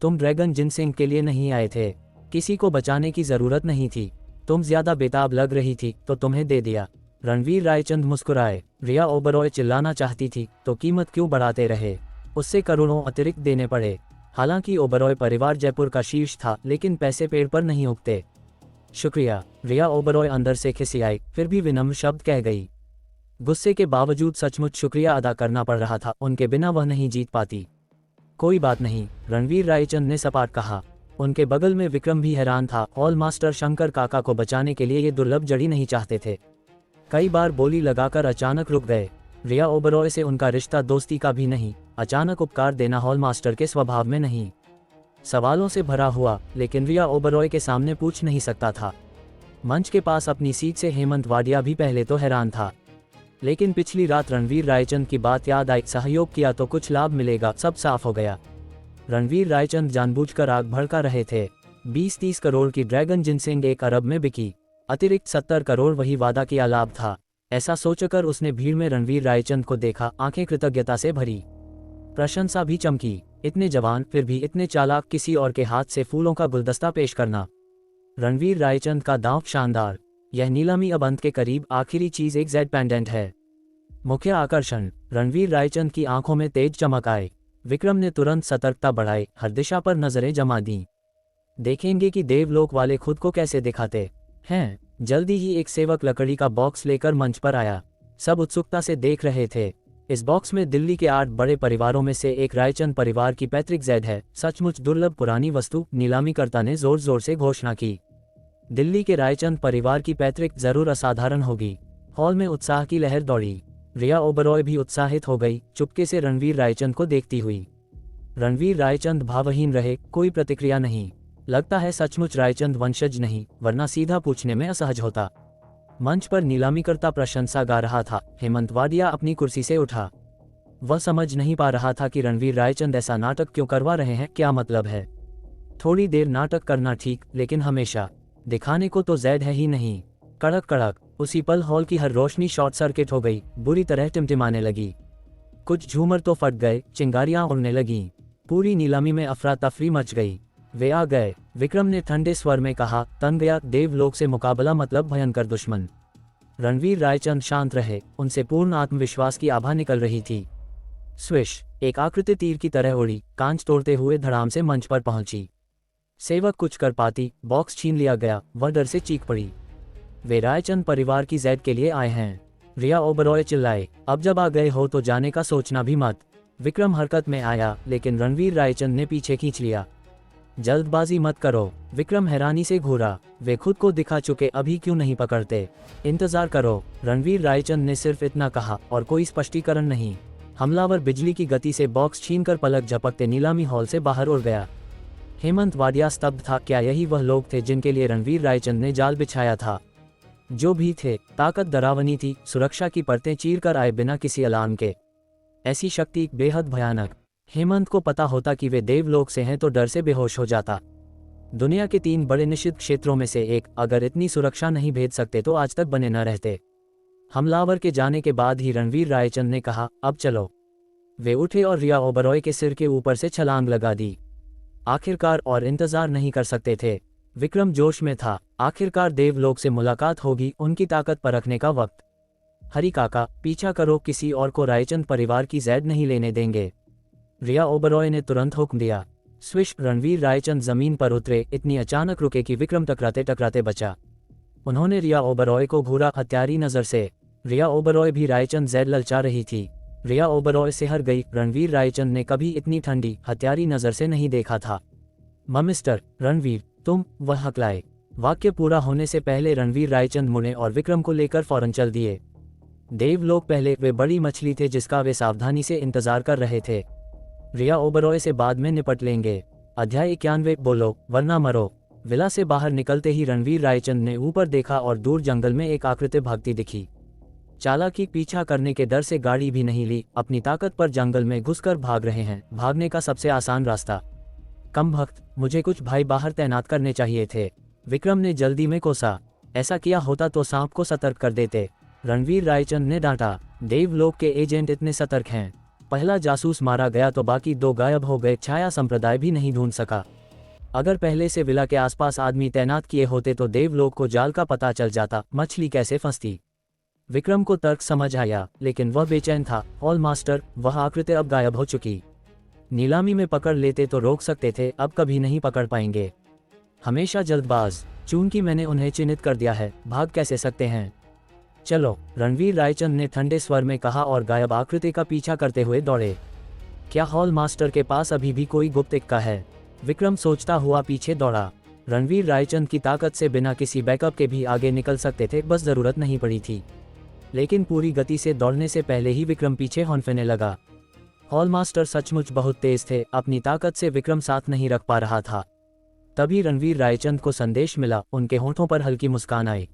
तुम ड्रैगन जिनसेंग के लिए नहीं आए थे। किसी को बचाने की जरूरत नहीं थी। तुम ज्यादा बेताब लग रही थी तो तुम्हें दे दिया। रणवीर रायचंद मुस्कुराए। रिया ओबरॉय चिल्लाना चाहती थी, तो कीमत क्यों बढ़ाते रहे? उससे करोड़ों अतिरिक्त देने पड़े। हालांकि ओबरॉय परिवार जयपुर का शीर्ष था, लेकिन पैसे पेड़ पर नहीं उगते। शुक्रिया। रिया ओबरॉय अंदर से खिसियाई, फिर भी विनम्र शब्द कह गई। गुस्से के बावजूद सचमुच शुक्रिया अदा करना पड़ रहा था, उनके बिना वह नहीं जीत पाती। कोई बात नहीं, रणवीर रायचंद ने सपाट कहा। उनके बगल में विक्रम भी हैरान था। हॉल मास्टर शंकर काका को बचाने के लिए ये दुर्लभ जड़ी नहीं चाहते थे। कई बार बोली लगाकर अचानक रुक गए। रिया ओबरॉय से उनका रिश्ता दोस्ती का भी नहीं, अचानक उपकार देना हॉल मास्टर के स्वभाव में नहीं। सवालों से भरा हुआ, लेकिन रिया ओबरॉय के सामने पूछ नहीं सकता था। मंच के पास अपनी सीट से हेमंत वाडिया भी पहले तो हैरान था, लेकिन पिछली रात रणवीर रायचंद की बात याद आई। सहयोग किया तो कुछ लाभ मिलेगा, सब साफ हो गया। रणवीर रायचंद जानबूझकर आग भड़का रहे थे। 20-30 करोड़ की ड्रैगन जिनसेंग 1 अरब में बिकी। अतिरिक्त 70 करोड़ वही वादा किया लाभ था। ऐसा सोचकर उसने भीड़ में रणवीर रायचंद को देखा, आंखें कृतज्ञता से भरी। प्रशंसा भी चमकी। इतने जवान, फिर भी इतने चालाक, किसी और के हाथ से फूलों का गुलदस्ता पेश करना। रणवीर रायचंद का दांव शानदार। यह नीलामी अब अंत के करीब। आखिरी चीज एक जेड पेंडेंट है। मुख्य आकर्षण। रणवीर रायचंद की आंखों में तेज चमक आए। विक्रम ने तुरंत सतर्कता बढ़ाई, हर दिशा पर नजरें जमा दी। देखेंगे कि देवलोक वाले खुद को कैसे दिखाते हैं। जल्दी ही एक सेवक लकड़ी का बॉक्स लेकर मंच पर आया। सब उत्सुकता से देख रहे थे। इस बॉक्स में दिल्ली के 8 बड़े परिवारों में से एक रायचंद परिवार की पैतृक जेड है। सचमुच दुर्लभ पुरानी वस्तु, नीलामीकर्ता ने जोर जोर से घोषणा की। दिल्ली के रायचंद परिवार की पैतृक जरूर असाधारण होगी। हॉल में उत्साह की लहर दौड़ी। रिया ओबरॉय भी उत्साहित हो गई, चुपके से रणवीर रायचंद को देखती हुई। रणवीर रायचंद भावहीन रहे, कोई प्रतिक्रिया नहीं। लगता है सचमुच रायचंद वंशज नहीं, वरना सीधा पूछने में असहज होता। मंच पर नीलामीकर्ता प्रशंसा गा रहा था। हेमंत वाडिया अपनी कुर्सी से उठा। वह समझ नहीं पा रहा था कि रणवीर रायचंद ऐसा नाटक क्यों करवा रहे हैं। क्या मतलब है? थोड़ी देर नाटक करना ठीक, लेकिन हमेशा दिखाने को तो जेड है ही नहीं। कड़क कड़क। उसी पल हॉल की हर रोशनी शॉर्ट सर्किट हो गई, बुरी तरह टिमटिमाने लगी। कुछ झूमर तो फट गए, चिंगारियां उड़ने लगीं। पूरी नीलामी में अफरा तफरी मच गई। वे आ गए, विक्रम ने ठंडे स्वर में कहा। तन गया, देवलोक से मुकाबला मतलब भयंकर दुश्मन। रणवीर रायचंद शांत रहे, उनसे पूर्ण आत्मविश्वास की आभा निकल रही थी। स्विश, एक आकृति तीर की तरह उड़ी, कांच तोड़ते हुए धड़ाम से मंच पर पहुंची। सेवक कुछ कर पाती, बॉक्स छीन लिया गया। वह डर से चीख पड़ी। वे रायचंद परिवार की जेड के लिए आए हैं। रिया ओबरॉय चिल्लाए। अब जब आ गए हो तो जाने का सोचना भी मत। विक्रम हरकत में आया, लेकिन रणवीर रायचंद ने पीछे खींच लिया। जल्दबाजी मत करो। विक्रम हैरानी से घूरा। वे खुद को दिखा चुके, अभी क्यों नहीं पकड़ते? इंतजार करो। रणवीर रायचंद ने सिर्फ इतना कहा और कोई स्पष्टीकरण नहीं। हमलावर बिजली की गति से बॉक्स छीनकर पलक झपकते नीलामी हॉल से बाहर उड़ गया। हेमंत वाडिया स्तब्ध था। क्या यही वह लोग थे जिनके लिए रणवीर रायचंद ने जाल बिछाया था? जो भी थे, ताकत डरावनी थी, सुरक्षा की परतें चीर कर आए बिना किसी अलार्म के। ऐसी शक्ति बेहद भयानक। हेमंत को पता होता कि वे देवलोक से हैं तो डर से बेहोश हो जाता। दुनिया के 3 बड़े निषिद्ध क्षेत्रों में से एक, अगर इतनी सुरक्षा नहीं भेज सकते तो आज तक बने न रहते। हमलावर के जाने के बाद ही रणवीर रायचंद ने कहा, अब चलो। वे उठे और रिया ओबरॉय के सिर के ऊपर से छलांग लगा दी। आखिरकार और इंतजार नहीं कर सकते थे। विक्रम जोश में था। आखिरकार देवलोक से मुलाकात होगी, उनकी ताकत परखने का वक्त। हरी काका, पीछा करो, किसी और को रायचंद परिवार की जैद नहीं लेने देंगे। रिया ओबरॉय ने तुरंत हुक्म दिया। स्विश, रणवीर रायचंद जमीन पर उतरे, इतनी अचानक रुके कि विक्रम टकराते टकराते बचा। उन्होंने रिया ओबरॉय को घूरा हत्यारी नजर से। रिया ओबरॉय भी रायचंद जैद ललचा रही थी। रिया ओबरॉय से हर गई। रणवीर रायचंद ने कभी इतनी ठंडी हत्यारी नजर से नहीं देखा था। मिस्टर रणवीर, तुम, वह हकलाए। वाक्य पूरा होने से पहले रणवीर रायचंद मुड़े और विक्रम को लेकर फौरन चल दिए। देवलोक पहले वे बड़ी मछली थे जिसका वे सावधानी से इंतजार कर रहे थे। रिया ओबरॉय से बाद में निपट लेंगे। अध्याय 91। बोलो वरना मरो। विला से बाहर निकलते ही रणवीर रायचंद ने ऊपर देखा और दूर जंगल में एक आकृति भागती दिखी। चालाकी पीछा करने के डर से गाड़ी भी नहीं ली। अपनी ताकत पर जंगल में घुसकर भाग रहे हैं, भागने का सबसे आसान रास्ता। कम भक्त, मुझे कुछ भाई बाहर तैनात करने चाहिए थे। विक्रम ने जल्दी में कोसा। ऐसा किया होता तो सांप को सतर्क कर देते। रणवीर रायचंद ने डांटा। देवलोक के एजेंट इतने सतर्क हैं। पहला जासूस मारा गया तो बाकी 2 गायब हो गए। छाया संप्रदाय भी नहीं ढूंढ सका। अगर पहले से विला के आसपास आदमी तैनात किए होते तो देवलोक को जाल का पता चल जाता। मछली कैसे फंसती? विक्रम को तर्क समझ आया, लेकिन वह बेचैन था। हॉल मास्टर, वह आकृति अब गायब हो चुकी। नीलामी में पकड़ लेते तो रोक सकते थे, अब कभी नहीं पकड़ पाएंगे। हमेशा जल्दबाज। चूंकि मैंने उन्हें चिन्हित कर दिया है, भाग कैसे सकते हैं? चलो, रणवीर रायचंद ने ठंडे स्वर में कहा और गायब आकृति का पीछा करते हुए दौड़े। क्या हॉल मास्टर के पास अभी भी कोई गुप्त इक्का है? विक्रम सोचता हुआ पीछे दौड़ा। रणवीर रायचंद की ताकत से बिना किसी बैकअप के भी आगे निकल सकते थे, बस जरूरत नहीं पड़ी थी। लेकिन पूरी गति से दौड़ने से पहले ही विक्रम पीछे हौंफने लगा। हॉल मास्टर सचमुच बहुत तेज थे। अपनी ताकत से विक्रम साथ नहीं रख पा रहा था। तभी रणवीर रायचंद को संदेश मिला। उनके होठों पर हल्की मुस्कान आई।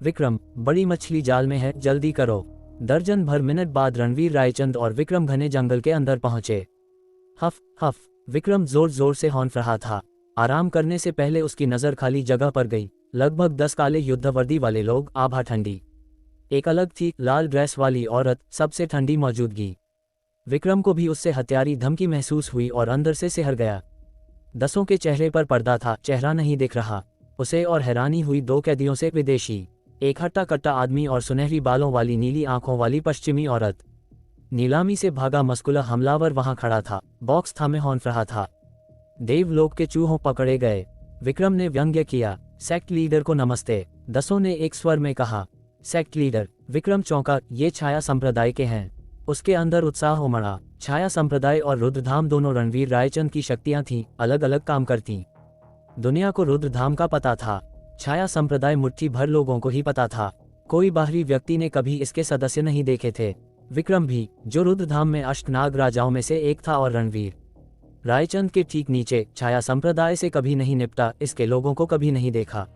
विक्रम, बड़ी मछली जाल में है, जल्दी करो। दर्जन भर मिनट बाद रणवीर रायचंद और विक्रम घने जंगल के अंदर पहुंचे। हफ हफ, विक्रम जोर जोर से हौंफ रहा था। आराम करने से पहले उसकी नजर खाली जगह पर गई। लगभग 10 काले युद्ध वर्दी वाले लोग, आभा ठंडी। एक अलग थी, लाल ड्रेस वाली औरत, सबसे ठंडी मौजूदगी। विक्रम को भी उससे हत्यारी धमकी महसूस हुई और अंदर से सिहर गया। 10 के चेहरे पर पर्दा था, चेहरा नहीं दिख रहा। उसे और हैरानी हुई 2 कैदियों से विदेशी, एक हट्टा कट्टा आदमी और सुनहरी बालों वाली नीली आंखों वाली पश्चिमी औरत। नीलामी से भागा मस्कुला हमलावर वहां खड़ा था, बॉक्स थामे हौंफ रहा था। देवलोक के चूहों पकड़े गए, विक्रम ने व्यंग्य किया। सेक्ट लीडर को नमस्ते, 10 ने एक स्वर में कहा। Sect leader? विक्रम चौंका। ये छाया संप्रदाय के हैं। उसके अंदर उत्साह उमड़ा। छाया संप्रदाय और रुद्रधाम दोनों रणवीर रायचंद की शक्तियां थीं, अलग अलग काम करती। दुनिया को रुद्रधाम का पता था, छाया संप्रदाय मुट्ठी भर लोगों को ही पता था। कोई बाहरी व्यक्ति ने कभी इसके सदस्य नहीं देखे थे। विक्रम भी, जो रुद्रधाम में अष्टनाग राजाओं में से एक था, और रणवीर रायचंद के ठीक नीचे, छाया संप्रदाय से कभी नहीं निपटा, इसके लोगों को कभी नहीं देखा।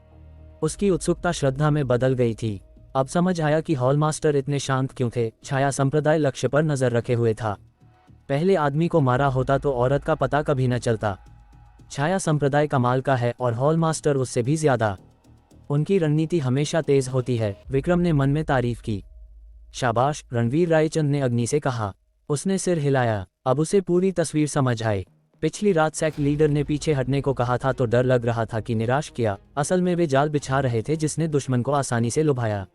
उसकी उत्सुकता श्रद्धा में बदल गई थी। अब समझ आया कि हॉल मास्टर इतने शांत क्यों थे। छाया संप्रदाय लक्ष्य पर नजर रखे हुए था। पहले आदमी को मारा होता तो औरत का पता कभी न चलता। छाया संप्रदाय कमाल का है और हॉल मास्टर उससे भी ज्यादा। उनकी रणनीति हमेशा तेज होती है। विक्रम ने मन में तारीफ की। शाबाश, रणवीर रायचंद ने अग्नि से कहा। उसने सिर हिलाया। अब उसे पूरी तस्वीर समझ आई। पिछली रात सेक्ट लीडर ने पीछे हटने को कहा था तो डर लग रहा था कि निराश किया। असल में वे जाल बिछा रहे थे जिसने दुश्मन को आसानी से लुभाया।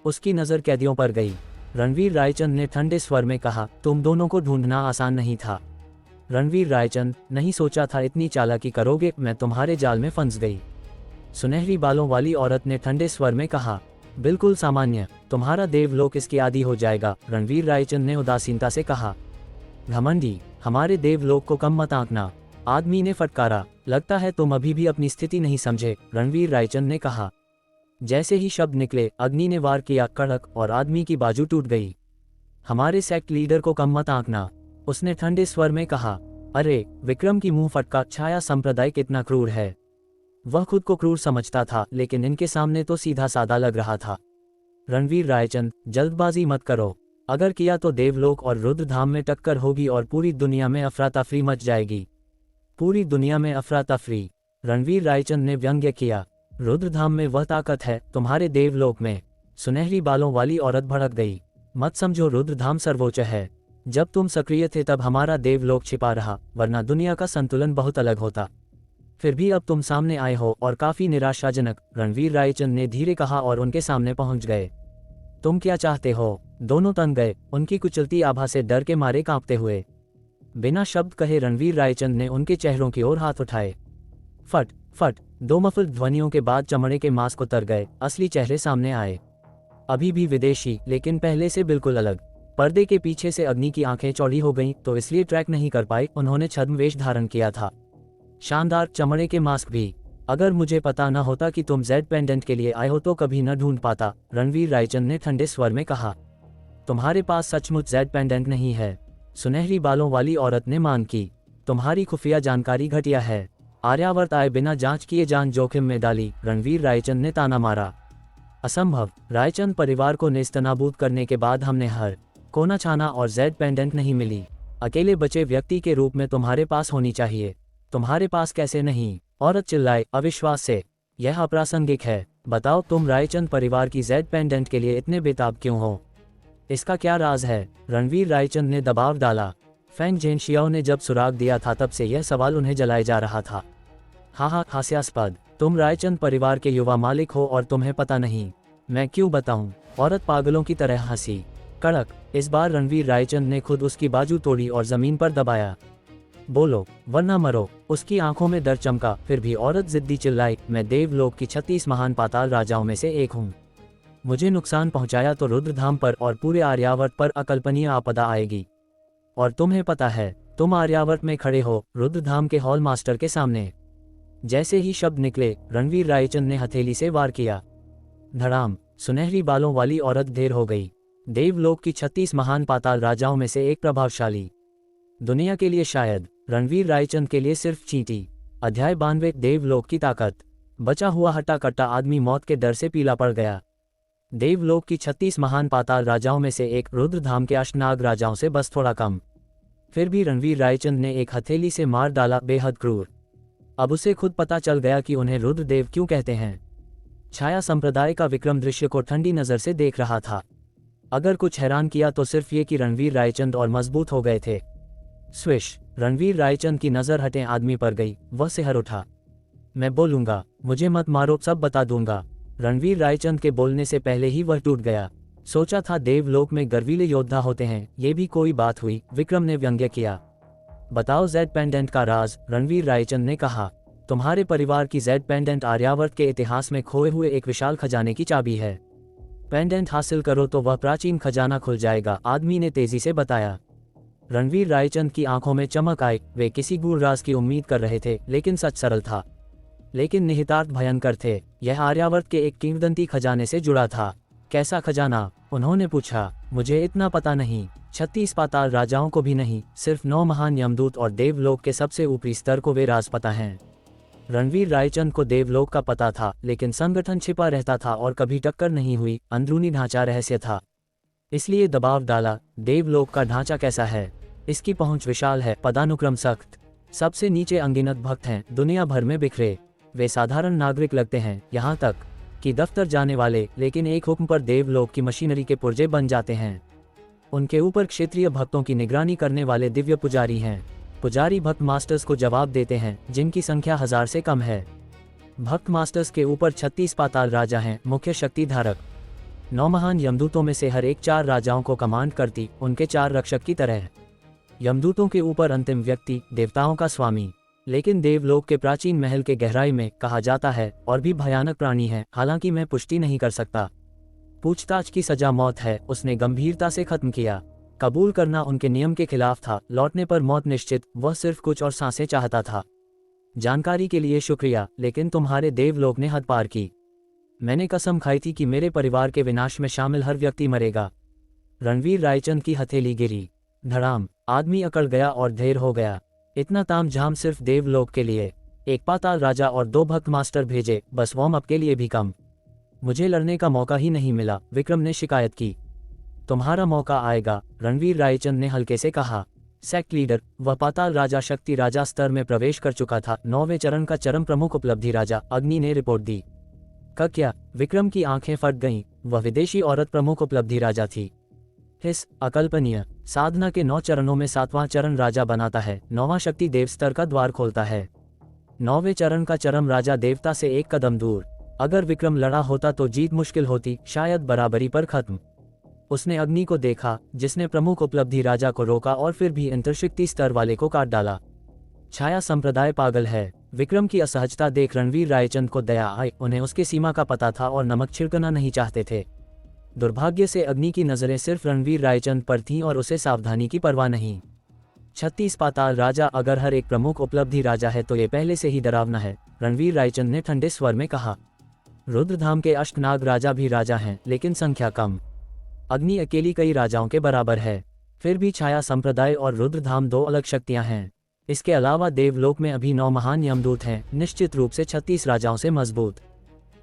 उसकी नज़र कैदियों पर गई। रणवीर रायचंद ने ठंडे स्वर में कहा, तुम दोनों को ढूंढना आसान नहीं था। रणवीर रायचंद, नहीं सोचा था इतनी चालाकी करोगे, मैं तुम्हारे जाल में फंस गई। सुनहरी बालों वाली औरत ने ठंडे स्वर में कहा, बिल्कुल सामान्य, तुम्हारा देवलोक इसकी आदी हो जाएगा। रणवीर रायचंद ने उदासीनता से कहा, घमंडी, हमारे देवलोक को कम मत आंकना। आदमी ने फटकारा, लगता है तुम अभी भी अपनी स्थिति नहीं समझे। रणवीर रायचंद ने कहा। जैसे ही शब्द निकले, अग्नि ने वार किया, कड़क, और आदमी की बाजू टूट गई। हमारे सेक्ट लीडर को कम मत आंकना, उसने ठंडे स्वर में कहा। अरे, विक्रम की मुंह फटका। छाया संप्रदाय कितना क्रूर है। वह खुद को क्रूर समझता था, लेकिन इनके सामने तो सीधा साधा लग रहा था। रणवीर रायचंद, जल्दबाजी मत करो। अगर किया तो देवलोक और रुद्रधाम में टक्कर होगी और पूरी दुनिया में अफरा तफरी मच जाएगी। पूरी दुनिया में अफरा तफरी, रणवीर रायचंद ने व्यंग्य किया। रुद्रधाम में वह ताकत है, तुम्हारे देवलोक में। सुनहरी बालों वाली औरत भड़क गई। मत समझो रुद्रधाम सर्वोच्च है। जब तुम सक्रिय थे तब हमारा देवलोक छिपा रहा, वरना दुनिया का संतुलन बहुत अलग होता। फिर भी अब तुम सामने आए हो और काफी निराशाजनक, रणवीर रायचंद ने धीरे कहा और उनके सामने पहुंच गए। तुम क्या चाहते हो? दोनों तन गए, उनकी कुचलती आभा से डर के मारे कांपते हुए। बिना शब्द कहे रणवीर रायचंद ने उनके चेहरों की ओर हाथ उठाए। फट फट, दो मफल ध्वनियों के बाद चमड़े के मास्क उतर गए, असली चेहरे सामने आए। अभी भी विदेशी, लेकिन पहले से बिल्कुल अलग। पर्दे के पीछे से अग्नि की आंखें चौड़ी हो गईं, तो इसलिए ट्रैक नहीं कर पाए। उन्होंने छद्मवेश धारण किया था, शानदार चमड़े के मास्क भी। अगर मुझे पता न होता कि तुम जेड पेंडेंट के लिए आए हो तो कभी न ढूंढ पाता, रणवीर रायचंद ने ठंडे स्वर में कहा। तुम्हारे पास सचमुच जेड पेंडेंट नहीं है, सुनहरी बालों वाली औरत ने मान की। तुम्हारी खुफिया जानकारी घटिया है। आर्यावर्त आए बिना जांच किए जान जोखिम में डाली, रणवीर रायचंद ने ताना मारा। असंभव। रायचंद परिवार को नेस्तनाबूद करने के बाद हमने हर कोना छाना और जेड पेंडेंट नहीं मिली। अकेले बचे व्यक्ति के रूप में तुम्हारे पास होनी चाहिए। तुम्हारे पास कैसे नहीं? औरत चिल्लाए अविश्वास से। यह अप्रासंगिक है। बताओ, तुम रायचंद परिवार की जेड पेंडेंट के लिए इतने बेताब क्यों हो? इसका क्या राज है? रणवीर रायचंद ने दबाव डाला। फैंग जेनशियाओ ने जब सुराग दिया था तब से यह सवाल उन्हें जलाए जा रहा था। हाँ, हास्यास्पद। तुम रायचंद परिवार के युवा मालिक हो और तुम्हें पता नहीं। मैं क्यों बताऊं? औरत पागलों की तरह हंसी। कड़क। इस बार रणवीर रायचंद ने खुद उसकी बाजू तोड़ी और जमीन पर दबाया। बोलो, वरना मरो। उसकी आंखों में डर चमका। फिर भी औरत जिद्दी चिल्लाई, मैं देवलोक की 36 महान पाताल राजाओं में से एक हूँ। मुझे नुकसान पहुंचाया तो रुद्रधाम पर और पूरे आर्यावर्त पर अकल्पनीय आपदा आएगी। और तुम्हें पता है, तुम आर्यावर्त में खड़े हो, रुद्रधाम के हॉल मास्टर के सामने। जैसे ही शब्द निकले, रणवीर रायचंद ने हथेली से वार किया। धड़ाम। सुनहरी बालों वाली औरत ढेर हो गई। देवलोक की 36 महान पाताल राजाओं में से एक प्रभावशाली। दुनिया के लिए शायद, रणवीर रायचंद के लिए सिर्फ चींटी। अध्याय 92। देवलोक की ताकत। बचा हुआ हट्टा कट्टा आदमी मौत के डर से पीला पड़ गया। देवलोक की 36 महान पाताल राजाओं में से एक, रुद्रधाम के अष्टनाग राजाओं से बस थोड़ा कम। फिर भी रणवीर रायचंद ने एक हथेली से मार डाला, बेहद क्रूर। अब उसे खुद पता चल गया कि उन्हें रुद्रदेव क्यों कहते हैं। छाया संप्रदाय का विक्रम दृश्य को ठंडी नजर से देख रहा था। अगर कुछ हैरान किया तो सिर्फ ये कि रणवीर रायचंद और मजबूत हो गए थे। स्विश। रणवीर रायचंद की नजर हटे आदमी पर गई। वह सिहर उठा। मैं बोलूंगा, मुझे मत मारो, सब बता दूंगा। रणवीर रायचंद के बोलने से पहले ही वह टूट गया। सोचा था देवलोक में गर्वीले योद्धा होते हैं, ये भी कोई बात हुई? विक्रम ने व्यंग्य किया। बताओ जेड पेंडेंट का राज, रणवीर रायचंद ने कहा। तुम्हारे परिवार की जेड पेंडेंट आर्यावर्त के इतिहास में खोए हुए एक विशाल खजाने की चाबी है। पेंडेंट हासिल करो तो वह प्राचीन खजाना खुल जाएगा, आदमी ने तेजी से बताया। रणवीर रायचंद की आंखों में चमक आई। वे किसी गूढ़ राज की उम्मीद कर रहे थे, लेकिन सच सरल था, लेकिन निहितार्थ भयंकर थे। यह आर्यावर्त के एक किंवदंती खजाने से जुड़ा था। कैसा खजाना? उन्होंने पूछा। मुझे इतना पता नहीं। 36 पाताल राजाओं को भी नहीं, सिर्फ 9 महान यमदूत और देवलोक के सबसे ऊपरी स्तर को वे राज पता हैं। रणवीर रायचंद को देवलोक का पता था, लेकिन संगठन छिपा रहता था और कभी टक्कर नहीं हुई। अंदरूनी ढांचा रहस्य था, इसलिए दबाव डाला। देवलोक का ढांचा कैसा है? इसकी पहुंच विशाल है, पदानुक्रम सख्त। सबसे नीचे अनगिनत भक्त हैं, दुनिया भर में बिखरे। वे साधारण नागरिक लगते हैं, यहाँ तक कि दफ्तर जाने वाले, लेकिन एक हुक्म पर देवलोक की मशीनरी के पुर्जे बन जाते हैं। उनके ऊपर क्षेत्रीय भक्तों की निगरानी करने वाले दिव्य पुजारी हैं। पुजारी भक्त मास्टर्स को जवाब देते हैं, जिनकी संख्या 1000 से कम है। भक्त मास्टर्स के ऊपर 36 पाताल राजा हैं, मुख्य शक्ति धारक। 9 महान यमदूतों में से हर एक 4 राजाओं को कमांड करती, उनके 4 रक्षक की तरह। यमदूतों के ऊपर अंतिम व्यक्ति, देवताओं का स्वामी। लेकिन देवलोक के प्राचीन महल के गहराई में, कहा जाता है, और भी भयानक प्राणी है, हालांकि मैं पुष्टि नहीं कर सकता। पूछताछ की सजा मौत है, उसने गंभीरता से खत्म किया। कबूल करना उनके नियम के खिलाफ था, लौटने पर मौत निश्चित। वह सिर्फ कुछ और सांसें चाहता था। जानकारी के लिए शुक्रिया, लेकिन तुम्हारे देवलोक ने हद पार की। मैंने कसम खाई थी कि मेरे परिवार के विनाश में शामिल हर व्यक्ति मरेगा। रणवीर रायचंद की हथेली गिरी। धड़ाम। आदमी अकड़ गया और ढेर हो गया। इतना तामझाम सिर्फ देवलोक के लिए? एक पाताल राजा और 2 भक्त मास्टर भेजे, बस वार्म अप के लिए भी कम। मुझे लड़ने का मौका ही नहीं मिला, विक्रम ने शिकायत की। तुम्हारा मौका आएगा, रणवीर रायचंद ने हल्के से कहा। सेक्ट लीडर, वह पाताल राजा शक्ति राजा स्तर में प्रवेश कर चुका था, 9वें चरण का चरम प्रमुख उपलब्धि राजा, अग्नि ने रिपोर्ट दी। क्या? विक्रम की आंखें फट गईं, वह विदेशी औरत प्रमुख उपलब्धि राजा थी। हिस, अकल्पनीय। साधना के 9 चरणों में 7वां चरण राजा बनाता है, 9वां शक्ति देव स्तर का द्वार खोलता है। 9वें चरण का चरम राजा देवता से 1 कदम दूर। अगर विक्रम लड़ा होता तो जीत मुश्किल होती, शायद बराबरी पर खत्म। उसने अग्नि को देखा, जिसने प्रमुख उपलब्धि राजा को रोका और फिर भी अंतर्शक्ति स्तर वाले को काट डाला। छाया संप्रदाय पागल है। विक्रम की असहजता देख रणवीर रायचंद को दया आई, उन्हें उसके सीमा का पता था और नमक छिड़कना नहीं चाहते थे। दुर्भाग्य से अग्नि की नजरें सिर्फ रणवीर रायचंद पर थीं और उसे सावधानी की परवाह नहीं। 36 पाताल राजा अगर हर एक प्रमुख उपलब्धि राजा है तो ये पहले से ही डरावना है, रणवीर रायचंद ने ठंडे स्वर में कहा। रुद्रधाम के अष्टनाग राजा भी राजा हैं, लेकिन संख्या कम। अग्नि अकेली कई राजाओं के बराबर है। फिर भी छाया संप्रदाय और रुद्रधाम 2 अलग शक्तियां हैं। इसके अलावा देवलोक में अभी 9 महान यमदूत हैं, निश्चित रूप से 36 राजाओं से मजबूत।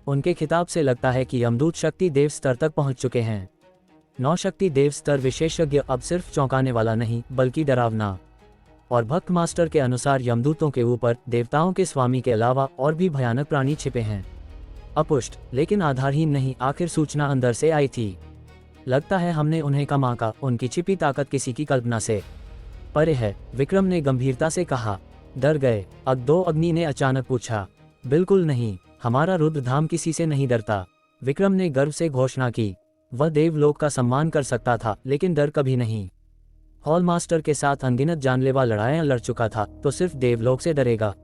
उनके खिताब से लगता है कि यमदूत शक्ति देव स्तर तक पहुंच चुके हैं। 9 शक्ति देव स्तर विशेषज्ञ अब सिर्फ चौंकाने वाला नहीं, बल्कि डरावना। और भक्त मास्टर के अनुसार यमदूतों के ऊपर देवताओं के स्वामी के अलावा और भी भयानक प्राणी छिपे हैं। अपुष्ट, लेकिन आधारहीन नहीं, आखिर सूचना अंदर से आई थी। लगता है हमने उन्हें कम आंका, उनकी छिपी ताकत किसी की कल्पना से परे है, विक्रम ने गंभीरता से कहा। डर गए? अग्नि ने अचानक पूछा। बिल्कुल नहीं, हमारा रुद्रधाम किसी से नहीं डरता, विक्रम ने गर्व से घोषणा की। वह देवलोक का सम्मान कर सकता था, लेकिन डर कभी नहीं। हॉल मास्टर के साथ अनगिनत जानलेवा लड़ाइयां लड़ चुका था, तो सिर्फ देवलोक से डरेगा?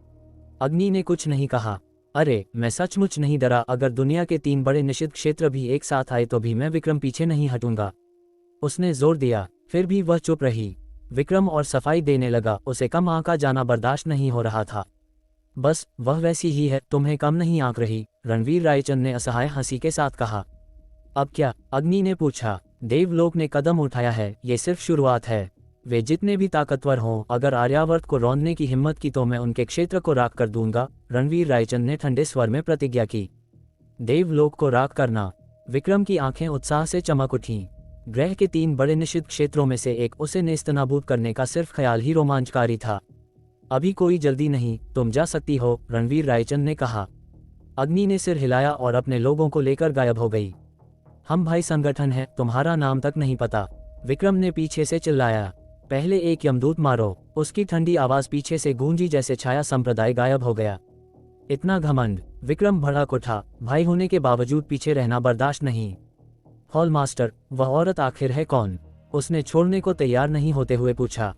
अग्नि ने कुछ नहीं कहा। अरे, मैं सचमुच नहीं डरा। अगर दुनिया के 3 बड़े निषिद्ध क्षेत्र भी एक साथ आए तो भी मैं विक्रम पीछे नहीं हटूंगा, उसने जोर दिया। फिर भी वह चुप रही। विक्रम और सफाई देने लगा, उसे कम आंका जाना बर्दाश्त नहीं हो रहा था। बस, वह वैसी ही है, तुम्हें कम नहीं आंक रही, रणवीर रायचंद ने असहाय हंसी के साथ कहा। अब क्या? अग्नि ने पूछा। देवलोक ने कदम उठाया है, ये सिर्फ शुरुआत है। वे जितने भी ताकतवर हों, अगर आर्यावर्त को रौंदने की हिम्मत की तो मैं उनके क्षेत्र को राख कर दूंगा, रणवीर रायचंद ने ठंडे स्वर में प्रतिज्ञा की। देवलोक को राख करना? विक्रम की आंखें उत्साह से चमक उठीं। ग्रह के 3 बड़े निषिद्ध क्षेत्रों में से एक, उसे नेस्तनाबूद करने का सिर्फ ख्याल ही रोमांचकारी था। अभी कोई जल्दी नहीं, तुम जा सकती हो, रणवीर रायचंद ने कहा। अग्नि ने सिर हिलाया और अपने लोगों को लेकर गायब हो गई। हम भाई संगठन है, तुम्हारा नाम तक नहीं पता, विक्रम ने पीछे से चिल्लाया। पहले एक यमदूत मारो, उसकी ठंडी आवाज पीछे से गूंजी जैसे छाया संप्रदाय गायब हो गया। इतना घमंड, विक्रम भड़क उठा। भाई होने के बावजूद पीछे रहना बर्दाश्त नहीं। हॉल मास्टर, वह औरत आखिर है कौन? उसने छोड़ने को तैयार नहीं होते हुए पूछा।